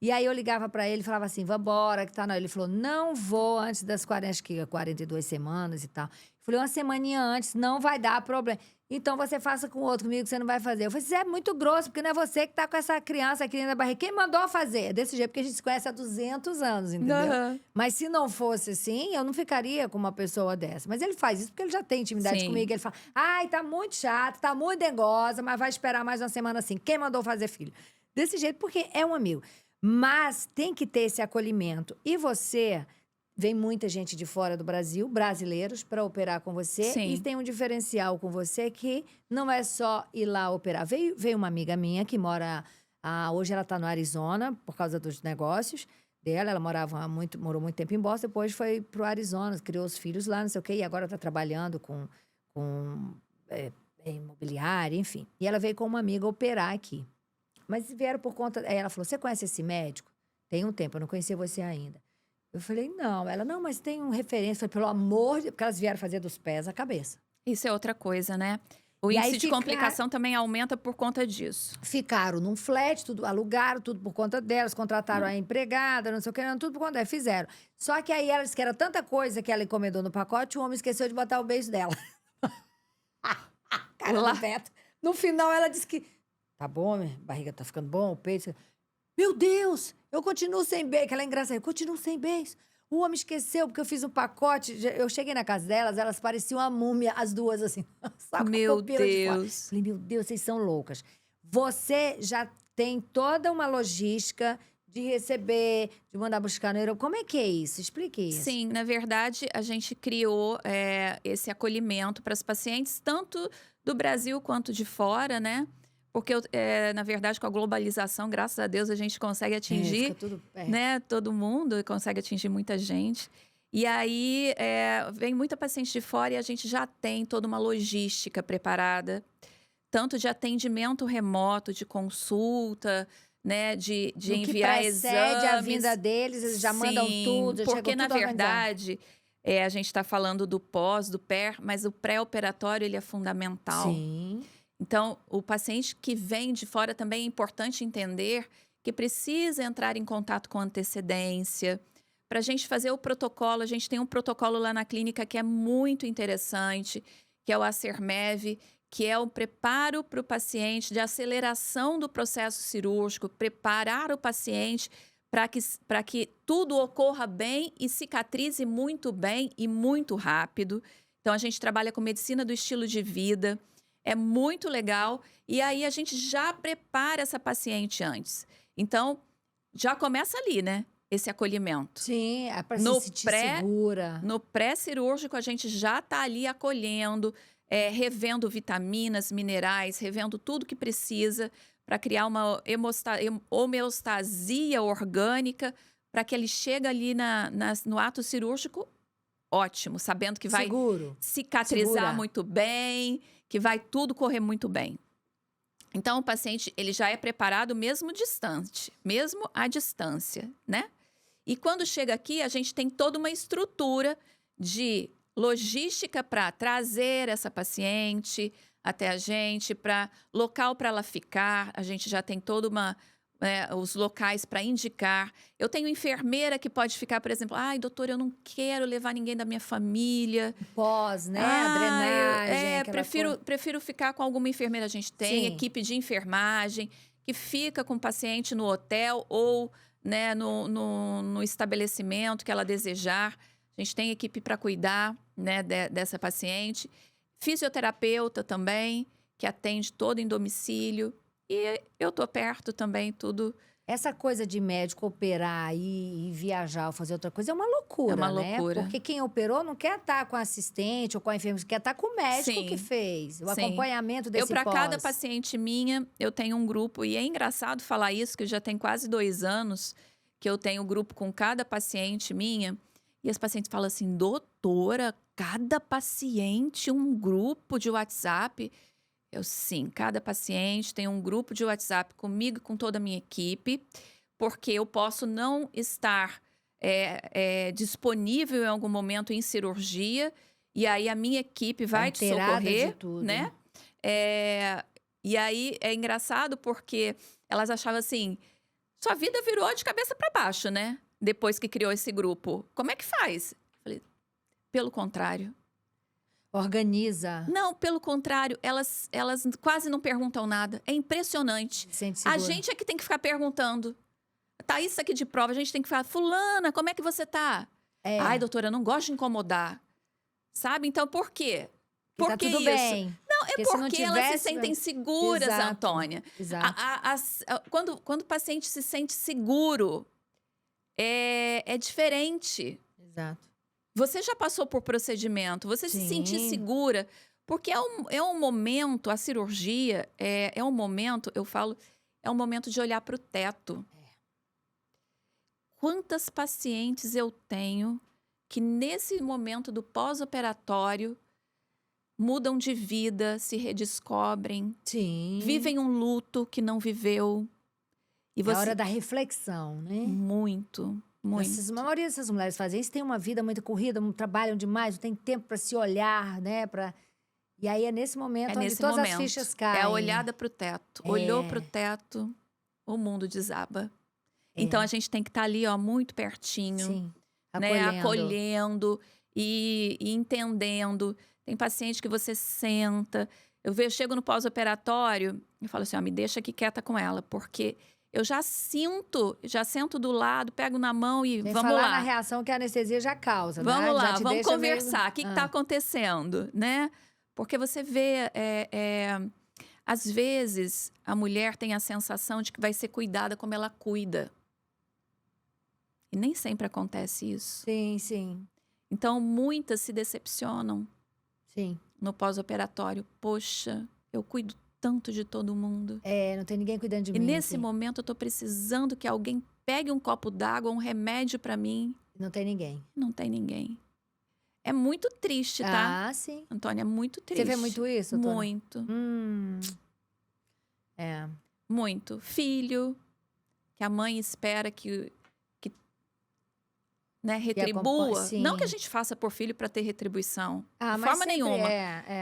E aí eu ligava para ele e falava assim, vambora, que tá não. Ele falou, não vou antes das 42 semanas e tal. Eu falei, uma semaninha antes, não vai dar problema. Então você faça com outro, comigo que você não vai fazer. Eu falei, você é muito grosso, porque não é você que tá com essa criança aqui na barriga. Quem mandou fazer? É desse jeito, porque a gente se conhece há 200 anos, entendeu? Uhum. Mas se não fosse assim, eu não ficaria com uma pessoa dessa. Mas ele faz isso porque ele já tem intimidade comigo. Ele fala, ai, tá muito chato, tá muito dengosa, mas vai esperar mais uma semana assim. Quem mandou fazer filho? Desse jeito, porque é um amigo. Mas tem que ter esse acolhimento. E você, vem muita gente de fora do Brasil, brasileiros, para operar com você. Sim. E tem um diferencial com você que não é só ir lá operar. Veio uma amiga minha que mora... hoje ela está no Arizona, por causa dos negócios dela. Ela morou muito tempo em Boston, depois foi para o Arizona, criou os filhos lá, não sei o quê. E agora está trabalhando com imobiliária, enfim. E ela veio com uma amiga operar aqui. Mas vieram por conta... Aí ela falou, você conhece esse médico? Tem um tempo, eu não conhecia você ainda. Eu falei, não. Ela, não, mas tem uma referência. Eu falei, pelo amor de... Porque elas vieram fazer dos pés à cabeça. Isso é outra coisa, né? O E índice aí de complicação também aumenta por conta disso. Ficaram num flat, alugaram tudo por conta delas, contrataram a empregada, não sei o que, tudo por conta delas, fizeram. Só que aí ela disse que era tanta coisa que ela encomendou no pacote, o homem esqueceu de botar o beijo dela. Cara do Beto. No final, ela disse que... Tá bom, minha barriga tá ficando bom, o peito... Meu Deus, eu continuo sem beijo. Que ela é engraçada, eu continuo sem beijo. O homem esqueceu, porque eu fiz um pacote. Eu cheguei na casa delas, elas pareciam uma múmia, as duas, assim. Só com Meu a pupila de fora. Deus. Falei, meu Deus, vocês são loucas. Você já tem toda uma logística de receber, de mandar buscar no aeroporto. Como é que é isso? Explique isso. Sim, na verdade, a gente criou esse acolhimento para as pacientes, tanto do Brasil quanto de fora, né? Porque, na verdade, com a globalização, graças a Deus, a gente consegue atingir fica tudo perto. né, todo mundo, e consegue atingir muita gente. E aí, vem muita paciente de fora e a gente já tem toda uma logística preparada, tanto de atendimento remoto, de consulta, né, de enviar exames. Que precede a vinda deles, eles já mandam tudo, já porque, chegam na tudo organizado. verdade, A gente está falando do pós, do pé, mas o pré-operatório ele é fundamental. Sim. Então, o paciente que vem de fora também é importante entender que precisa entrar em contato com antecedência. Para a gente fazer o protocolo, a gente tem um protocolo lá na clínica que é muito interessante, que é o ACERMEV, que é o preparo para o paciente de aceleração do processo cirúrgico, preparar o paciente para que tudo ocorra bem e cicatrize muito bem e muito rápido. Então, a gente trabalha com medicina do estilo de vida, é muito legal. E aí, a gente já prepara essa paciente antes. Então, já começa ali, né? Esse acolhimento. Sim, é para se No sentir pré- segura. No pré-cirúrgico, a gente já está ali acolhendo, revendo vitaminas, minerais, revendo tudo que precisa para criar uma homeostasia orgânica para que ele chegue ali no ato cirúrgico ótimo, sabendo que vai Seguro. cicatrizar Segura. muito bem, que vai tudo correr muito bem. Então, o paciente ele já é preparado mesmo distante, mesmo à distância, né? E quando chega aqui, a gente tem toda uma estrutura de logística para trazer essa paciente até a gente, para local para ela ficar. A gente já tem toda os locais para indicar. Eu tenho enfermeira que pode ficar, por exemplo, ai, doutor, eu não quero levar ninguém da minha família. Pós, né? A Ah, drenagem. aquela coisa. prefiro ficar com alguma enfermeira. A gente tem Sim. equipe de enfermagem que fica com o paciente no hotel ou né, no estabelecimento que ela desejar. A gente tem equipe para cuidar né, dessa paciente. Fisioterapeuta também, que atende todo em domicílio. E eu tô perto também, tudo. Essa coisa de médico operar e viajar ou fazer outra coisa é uma loucura, É uma né? loucura. Porque quem operou não quer estar com a assistente ou com a enfermeira, quer estar com o médico Sim, que fez. O sim. acompanhamento desse Para cada pós. paciente minha, eu tenho um grupo. E é engraçado falar isso, que já tem quase 2 anos que eu tenho grupo com cada paciente minha. E as pacientes falam assim, doutora, cada paciente um grupo de WhatsApp? Eu, sim, cada paciente tem um grupo de WhatsApp comigo e com toda a minha equipe, porque eu posso não estar disponível em algum momento em cirurgia, e aí a minha equipe vai te inteirada de socorrer, tudo. né? E aí é engraçado porque elas achavam assim, sua vida virou de cabeça para baixo, né? Depois que criou esse grupo. Como é que faz? Eu falei, pelo contrário. Organiza. Não, pelo contrário, elas quase não perguntam nada. É impressionante. Se sente A segura. gente é que tem que ficar perguntando. Tá isso aqui de prova, a gente tem que falar, fulana, como é que você tá? É. Ai, doutora, eu não gosto de incomodar. Sabe? Então, por quê? Que Por tá que tudo isso? bem. Não, é Porque se não porque elas se tivesse, sentem seguras, Exato, Antônia. Exato. Quando o paciente se sente seguro, é diferente. Exato. Você já passou por procedimento, você se sentir Sim. segura, porque é um momento, a cirurgia é um momento, eu falo, é um momento de olhar para o teto. Quantas pacientes eu tenho que nesse momento do pós-operatório mudam de vida, se redescobrem, Sim. vivem um luto que não viveu. E É a você hora da reflexão, né? muito. A maioria dessas mulheres fazem isso, tem uma vida muito corrida, trabalham demais, não tem tempo para se olhar, né? E aí é nesse momento onde todas as fichas caem. É a olhada para o teto. Olhou para o teto, o mundo desaba. Então a gente tem que estar ali, ó, muito pertinho. Sim. Né? Acolhendo e entendendo. Tem paciente que você senta. Eu chego no pós-operatório e falo assim, ó, me deixa aqui quieta com ela, porque eu já sento do lado, pego na mão e vamos falar lá. na reação que a anestesia já causa, né? Vamos lá, já vamos conversar. O que meio... está acontecendo, né? Porque você vê, às vezes, a mulher tem a sensação de que vai ser cuidada como ela cuida. E nem sempre acontece isso. Sim, sim. Então, muitas se decepcionam Sim. no pós-operatório. Poxa, eu cuido tanto de todo mundo. Não tem ninguém cuidando de mim. E nesse sim. momento eu tô precisando que alguém pegue um copo d'água, um remédio para mim. Não tem ninguém. Não tem ninguém. É muito triste, tá? Ah, sim. Antônia, é muito triste. Você vê muito isso, Antônia? Muito. É. Muito. Filho, que a mãe espera que né, acompanha, retribua. Não que a sim. gente faça por filho para ter retribuição, Ah, de mas forma sempre nenhuma.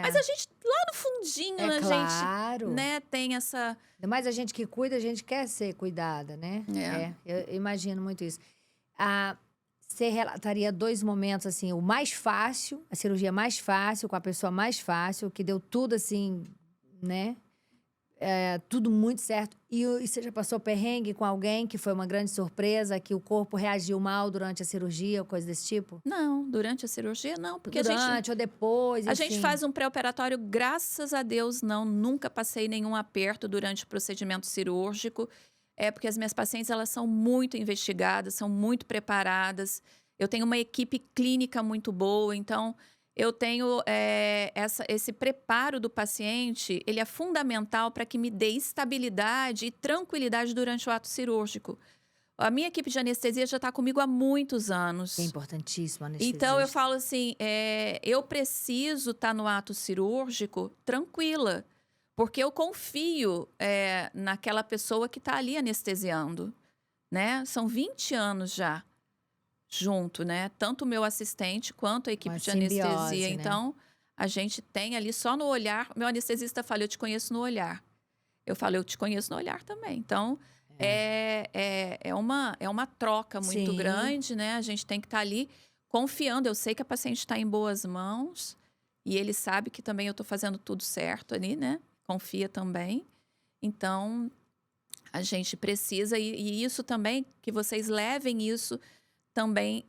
Mas a gente, lá no fundinho, É a gente, claro. né, tem essa... Ainda mais a gente que cuida, a gente quer ser cuidada, né? É. Eu imagino muito isso. Ah, você relataria 2 momentos, assim, o mais fácil, a cirurgia mais fácil, com a pessoa mais fácil, que deu tudo assim, né? Tudo muito certo. E você já passou perrengue com alguém que foi uma grande surpresa, que o corpo reagiu mal durante a cirurgia, ou coisa desse tipo? Não, durante a cirurgia, não. Porque a gente Durante ou depois, A gente enfim. faz um pré-operatório, graças a Deus, não. Nunca passei nenhum aperto durante o procedimento cirúrgico. É porque as minhas pacientes, elas são muito investigadas, são muito preparadas. Eu tenho uma equipe clínica muito boa, então eu tenho esse preparo do paciente, ele é fundamental para que me dê estabilidade e tranquilidade durante o ato cirúrgico. A minha equipe de anestesia já está comigo há muitos anos. É importantíssimo a Então, eu anestesista. falo assim, eu preciso estar no ato cirúrgico tranquila, porque eu confio naquela pessoa que está ali anestesiando, né? São 20 anos já junto, né? Tanto o meu assistente quanto a equipe Uma de anestesia. simbiose, né? Então, a gente tem ali só no olhar. Meu anestesista fala, eu te conheço no olhar. Eu falo, eu te conheço no olhar também. Então, é uma troca muito Sim. grande, né? A gente tem que estar ali confiando. Eu sei que a paciente está em boas mãos e ele sabe que também eu estou fazendo tudo certo ali, né? Confia também. Então, a gente precisa, e isso também, que vocês levem isso também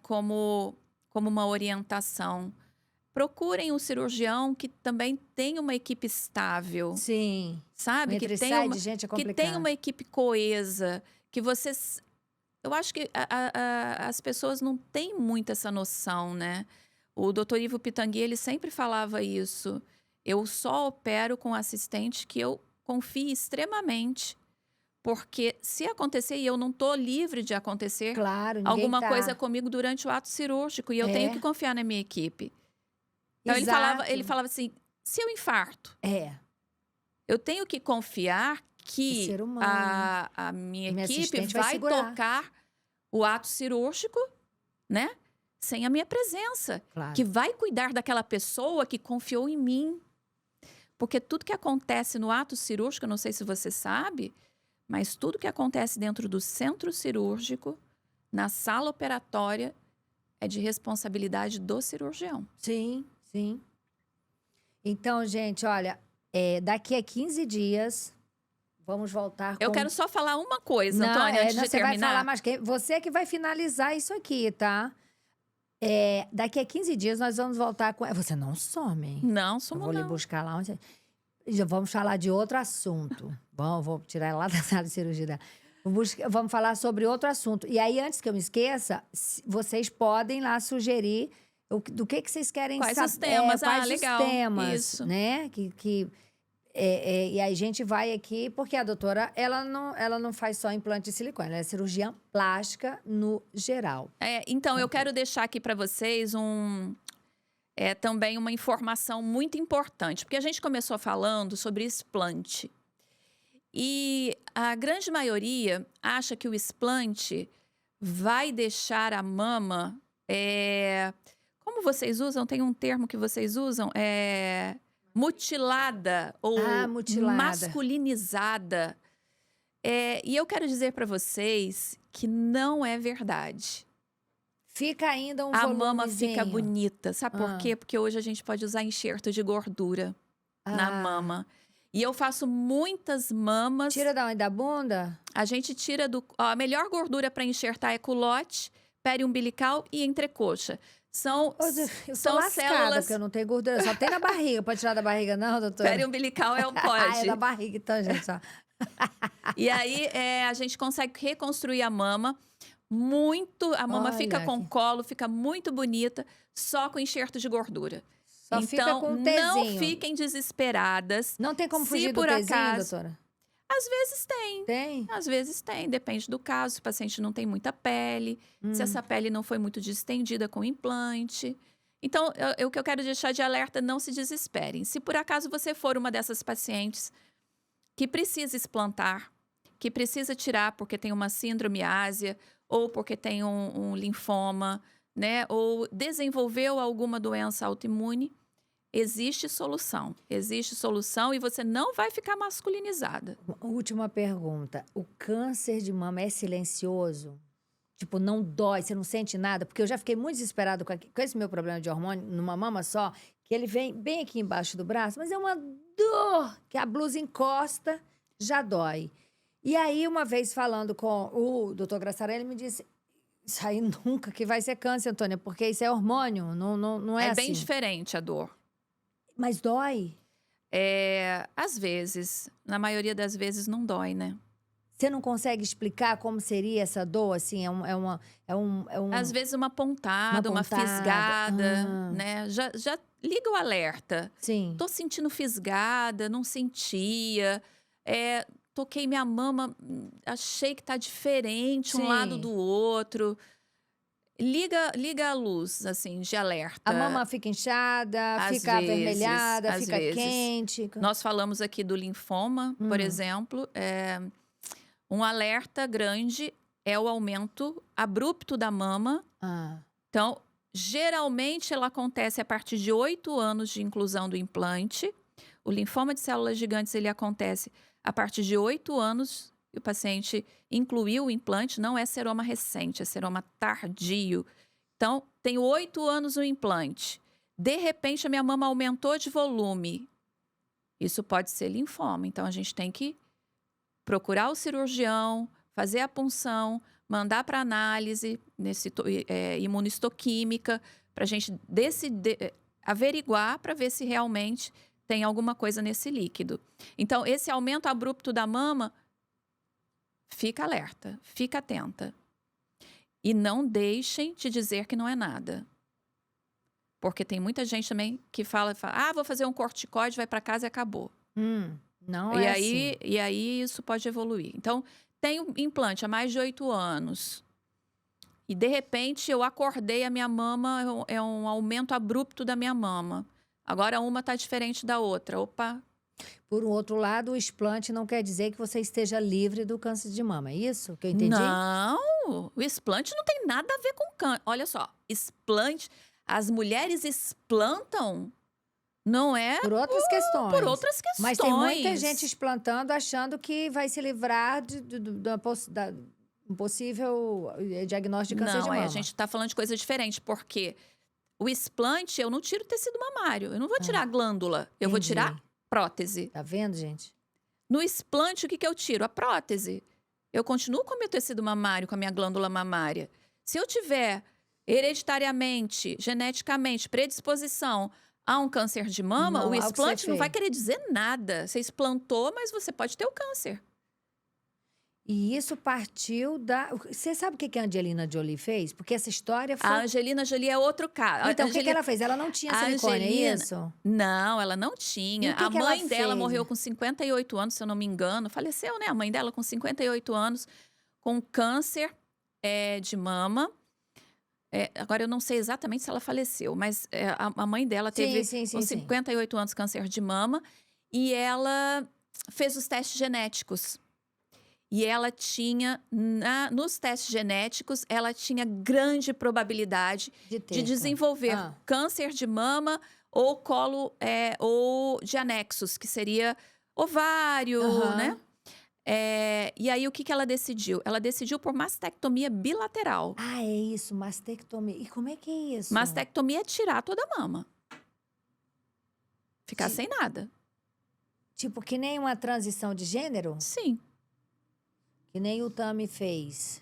como uma orientação. Procurem um cirurgião que também tenha uma equipe estável. Sim. Sabe? Entra e sai de gente é Que tenha complicado. uma equipe coesa, que vocês... Eu acho que as pessoas não têm muito essa noção, né? O Dr. Ivo Pitangui, ele sempre falava isso. Eu só opero com assistente que eu confie extremamente. Porque se acontecer, e eu não estou livre de acontecer Claro, ninguém alguma tá. coisa comigo durante o ato cirúrgico, e eu tenho que confiar na minha equipe. Então, ele Exato. falava assim, se eu infarto, É. eu tenho que confiar que ser humano. a minha Minha equipe assistente vai vai segurar. tocar o ato cirúrgico, né? Sem a minha presença. Claro. Que vai cuidar daquela pessoa que confiou em mim. Porque tudo que acontece no ato cirúrgico, eu não sei se você sabe, mas tudo que acontece dentro do centro cirúrgico, na sala operatória, é de responsabilidade do cirurgião. Sim, sim. Então, gente, olha, daqui a 15 dias, vamos voltar com... Eu quero só falar uma coisa, Não, Antônia, antes não, de você vai terminar. falar mais que você que vai finalizar isso aqui, tá? Daqui a 15 dias nós vamos voltar com... Você não some, hein? Não, Eu somos vou lhe não. buscar lá onde... Já vamos falar de outro assunto. Bom, vou tirar ela lá da sala de cirurgia dela. Vamos falar sobre outro assunto. E aí, antes que eu me esqueça, vocês podem lá sugerir do que vocês querem Quais saber. os temas? Quais Ah, os legal. temas, Isso. né? E aí a gente vai aqui, porque a doutora, ela não faz só implante de silicone, ela é cirurgiã plástica no geral. Então, eu quero deixar aqui para vocês também uma informação muito importante, porque a gente começou falando sobre explante. E a grande maioria acha que o explante vai deixar a mama... como vocês usam? Tem um termo que vocês usam? Mutilada ou mutilada. masculinizada. E eu quero dizer para vocês que não é verdade. Fica ainda um A volumezinho. mama fica bonita. Sabe por quê? Porque hoje a gente pode usar enxerto de gordura na mama. E eu faço muitas mamas. Tira da onde? Da bunda? A gente tira a melhor gordura para enxertar é culote, periumbilical e entrecoxa. São Eu sou lascada, células... porque eu não tenho gordura. Só tem na barriga. Pode tirar da barriga, não, doutora? Periumbilical É pode. da barriga, então, gente. Só. E aí, a gente consegue reconstruir a mama. A mama fica com colo, fica muito bonita, só com enxerto de gordura. Só então, fica com um tezinho. não fiquem desesperadas. Não tem como Se fugir do por tezinho, acaso- doutora? Às vezes tem. Tem? Às vezes tem, depende do caso. Se o paciente não tem muita pele, se essa pele não foi muito distendida com o implante. Então, o que eu quero deixar de alerta, não se desesperem. Se por acaso você for uma dessas pacientes que precisa explantar, que precisa tirar porque tem uma síndrome ásia ou porque tem um linfoma, né? Ou desenvolveu alguma doença autoimune, existe solução. Existe solução e você não vai ficar masculinizada. Última pergunta. O câncer de mama é silencioso? Tipo, não dói, você não sente nada? Porque eu já fiquei muito desesperado com esse meu problema de hormônio numa mama só, que ele vem bem aqui embaixo do braço, mas é uma dor que a blusa encosta, já dói. E aí, uma vez falando com o doutor Graçarelli, ele me disse, isso aí nunca que vai ser câncer, Antônia, porque isso é hormônio, não é É assim. bem diferente a dor. Mas dói? Às vezes, na maioria das vezes não dói, né? Você não consegue explicar como seria essa dor, assim? Às vezes uma pontada, uma pontada. fisgada, né? Já liga o alerta. Sim. Tô sentindo fisgada, não sentia. Toquei minha mama, achei que tá diferente um lado Sim. do outro. Liga a luz, assim, de alerta. A mama fica inchada, Às fica vezes, avermelhada, às fica vezes. quente. Nós falamos aqui do linfoma, por exemplo. Um alerta grande é o aumento abrupto da mama. Ah, Então, geralmente ela acontece a partir de 8 anos de inclusão do implante. O linfoma de células gigantes, ele acontece a partir de 8 anos que o paciente incluiu o implante. Não é seroma recente, é seroma tardio. Então, tem 8 anos o implante. De repente, a minha mama aumentou de volume. Isso pode ser linfoma. Então, a gente tem que procurar o cirurgião, fazer a punção, mandar para análise imunohistoquímica, para a gente averiguar para ver se realmente tem alguma coisa nesse líquido. Então, esse aumento abrupto da mama, fica alerta, fica atenta. E não deixem de dizer que não é nada. Porque tem muita gente também que fala, vou fazer um corticoide, vai para casa e acabou. não é assim. E aí isso pode evoluir. Então, tem um implante há mais de 8 anos. E, de repente, eu acordei, a minha mama é um aumento abrupto da minha mama. Agora, uma está diferente da outra. Opa! Por um outro lado, o explante não quer dizer que você esteja livre do câncer de mama. É isso que eu entendi? Não! O explante não tem nada a ver com câncer. Olha só, explante... As mulheres explantam, não é Por outras questões. por outras questões. Mas tem muita gente explantando achando que vai se livrar um possível diagnóstico de câncer de Não, mama. a gente está falando de coisa diferente, porque o explante, eu não tiro tecido mamário, eu não vou tirar a glândula, eu vou Entendi. tirar prótese. Tá vendo, gente? No explante, o que eu tiro? A prótese. Eu continuo com o meu tecido mamário, com a minha glândula mamária. Se eu tiver hereditariamente, geneticamente, predisposição a um câncer de mama, Não, o algo que explante você não vai fez. querer dizer nada. Você explantou, mas você pode ter o câncer. E isso partiu da... Você sabe o que a Angelina Jolie fez? Porque essa história foi... A Angelina Jolie é outro caso. Então, o que ela fez? Ela não tinha A silicone, é Angelina- isso? Não, ela não tinha. E o que A que ela mãe dela fez? morreu com 58 anos, se eu não me engano. Faleceu, né? A mãe dela com 58 anos, com câncer de mama. Agora, eu não sei exatamente se ela faleceu, mas a mãe dela teve, Sim, com 58 anos, câncer de mama. E ela fez os testes genéticos. E ela tinha, nos testes genéticos, ela tinha grande probabilidade de desenvolver câncer de mama ou colo, ou de anexos, que seria ovário, né? E aí, o que ela decidiu? Ela decidiu por mastectomia bilateral. Ah, é isso, mastectomia. E como é que é isso? Mastectomia é tirar toda a mama. Ficar sem nada. Tipo, que nem uma transição de gênero? Sim. Que nem o Tami fez.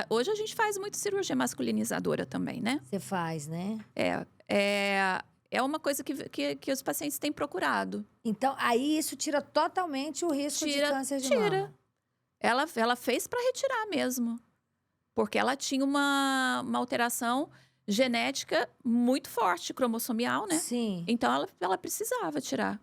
Hoje a gente faz muita cirurgia masculinizadora também, né? Você faz, né? É uma coisa que os pacientes têm procurado. Então, aí isso tira totalmente o risco de câncer de mama. Ela fez para retirar mesmo. Porque ela tinha uma alteração genética muito forte, cromossomial, né? Sim. Então, ela precisava tirar.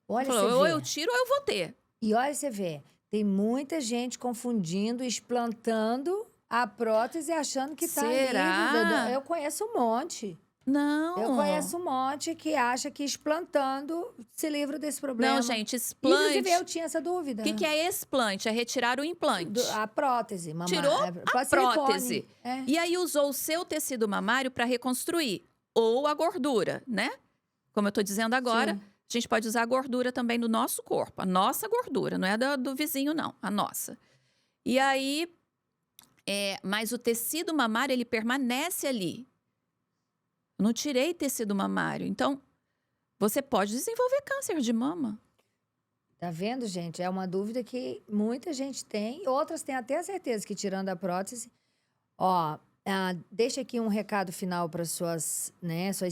Olha, Falou, você ou vê. eu tiro ou eu vou ter. E olha, você vê. Tem muita gente confundindo, explantando a prótese, achando que tá Será? livre. Eu conheço um monte. Não. Eu conheço um monte que acha que explantando se livra desse problema. Não, gente, explante. Inclusive, eu tinha essa dúvida. O que é explante? É retirar o implante. A prótese mamária. Tirou a prótese. Silicone. É. E aí usou o seu tecido mamário para reconstruir. Ou a gordura, né? Como eu tô dizendo agora, Sim. a gente pode usar a gordura também do nosso corpo. A nossa gordura, não é do vizinho, não. A nossa. E aí, mas o tecido mamário, ele permanece ali. Eu não tirei tecido mamário. Então, você pode desenvolver câncer de mama. Tá vendo, gente? É uma dúvida que muita gente tem. Outras têm até a certeza que tirando a prótese. Ó, deixa aqui um recado final para suas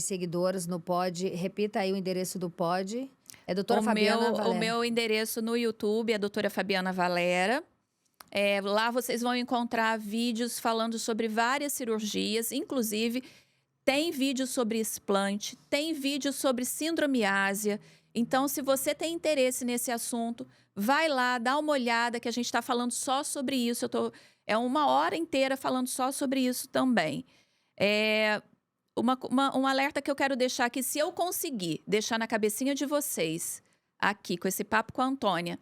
seguidoras no Pod. Repita aí o endereço do Pod. É doutora Fabiana Valera. O meu endereço no YouTube é doutora Fabiana Valera. Lá vocês vão encontrar vídeos falando sobre várias cirurgias, inclusive tem vídeo sobre explante, tem vídeo sobre síndrome ásia. Então, se você tem interesse nesse assunto, vai lá, dá uma olhada, que a gente está falando só sobre isso. É 1 hora inteira falando só sobre isso também. Um alerta que eu quero deixar aqui, se eu conseguir deixar na cabecinha de vocês, aqui, com esse papo com a Antônia,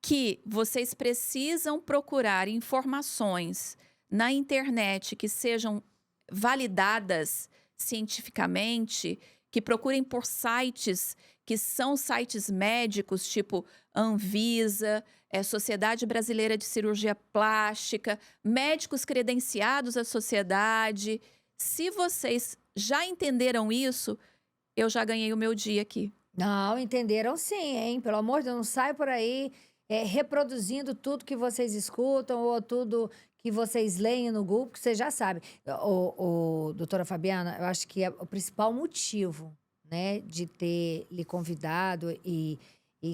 que vocês precisam procurar informações na internet que sejam validadas cientificamente, que procurem por sites que são sites médicos, tipo Anvisa, Sociedade Brasileira de Cirurgia Plástica, médicos credenciados à sociedade. Se vocês já entenderam isso, eu já ganhei o meu dia aqui. Não, entenderam sim, hein? Pelo amor de Deus, não sai por aí reproduzindo tudo que vocês escutam ou tudo que vocês leem no Google, que você já sabe. Doutora Fabiana, eu acho que é o principal motivo, né, de ter lhe convidado e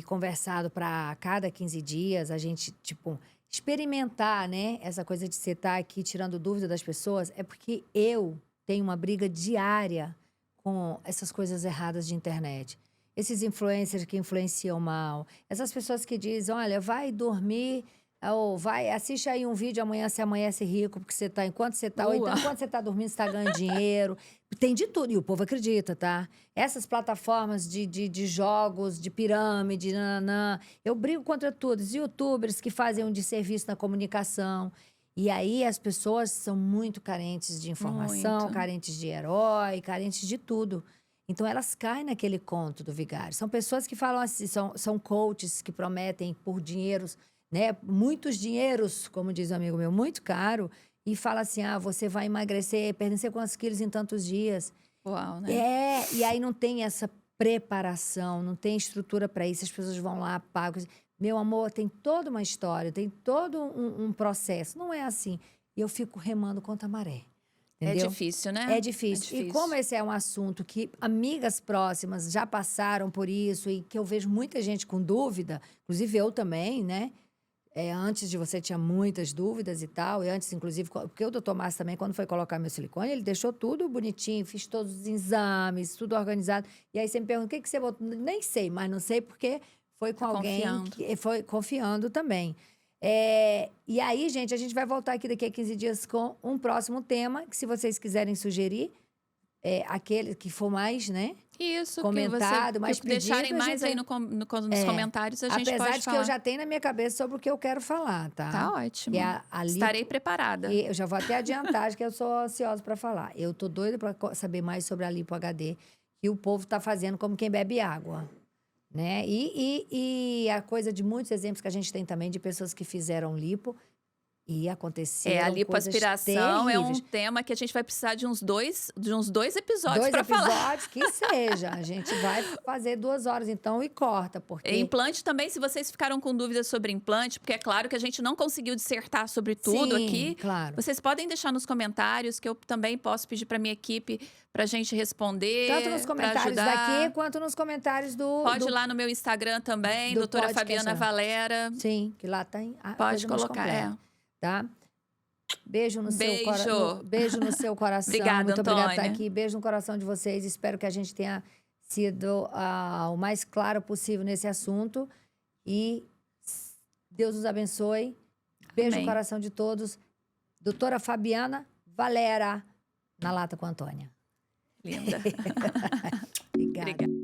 conversado para cada 15 dias, a gente, tipo, experimentar, né, essa coisa de você estar aqui tirando dúvida das pessoas, é porque eu tenho uma briga diária com essas coisas erradas de internet. Esses influencers que influenciam mal, essas pessoas que dizem, olha, vai dormir, ou assiste aí um vídeo amanhã, você amanhece rico, porque você tá, enquanto você tá, ou então enquanto você tá dormindo, você tá ganhando dinheiro. Tem de tudo, e o povo acredita, tá? Essas plataformas de jogos, de pirâmide, nananã, eu brigo contra todos. Youtubers que fazem um desserviço na comunicação. E aí as pessoas são muito carentes de informação, Muito. carentes de herói, carentes de tudo. Então, elas caem naquele conto do vigário. São pessoas que falam assim, são coaches que prometem por dinheiros, né? Muitos dinheiros, como diz um amigo meu, muito caro. E fala assim, você vai emagrecer, perder quantos quilos em tantos dias. Uau, né? E aí não tem essa preparação, não tem estrutura para isso. As pessoas vão lá, pagam. Meu amor, tem toda uma história, tem todo um processo. Não é assim. E eu fico remando contra a maré. Entendeu? É difícil, né? É difícil. E como esse é um assunto que amigas próximas já passaram por isso e que eu vejo muita gente com dúvida, inclusive eu também, né? Antes de você tinha muitas dúvidas e tal, e antes, inclusive, porque o doutor Márcio também, quando foi colocar meu silicone, ele deixou tudo bonitinho, fiz todos os exames, tudo organizado. E aí você me pergunta, o que você botou? Nem sei, mas não sei porque foi com alguém que foi confiando também. E aí, gente, a gente vai voltar aqui daqui a 15 dias com um próximo tema, que se vocês quiserem sugerir, aquele que for mais, né? Isso, comentado, mais que deixarem pedido, mais aí nos comentários, a gente pode apesar de falar. que eu já tenho na minha cabeça sobre o que eu quero falar, tá? Tá ótimo. Que é Estarei preparada. E eu já vou até adiantar, que eu sou ansiosa para falar. Eu tô doida para saber mais sobre a Lipo HD, que o povo tá fazendo como quem bebe água, né? E a coisa de muitos exemplos que a gente tem também de pessoas que fizeram lipo e aconteceram a lipoaspiração coisas é um terríveis. tema que a gente vai precisar de uns dois episódios para falar. 2 episódios, que seja. A gente vai fazer 2 horas, então, e corta, porque... Implante também, se vocês ficaram com dúvidas sobre implante, porque é claro que a gente não conseguiu dissertar sobre tudo aqui. Claro. Vocês podem deixar nos comentários, que eu também posso pedir para minha equipe pra gente responder. Tanto nos comentários daqui, quanto nos comentários do... Pode ir lá no meu Instagram também, do doutora podcast, Fabiana Valera. Sim, que lá tem a Pode coisa mais colocar, completa, tá? Beijo no seu beijo no seu coração. Obrigada, muito obrigada por estar Antônia. aqui. Beijo no coração de vocês. Espero que a gente tenha sido o mais claro possível nesse assunto. E Deus os abençoe. Beijo Amém. no coração de todos. Doutora Fabiana Valera, na Lata com a Antônia. Linda. Obrigada. Obrigada.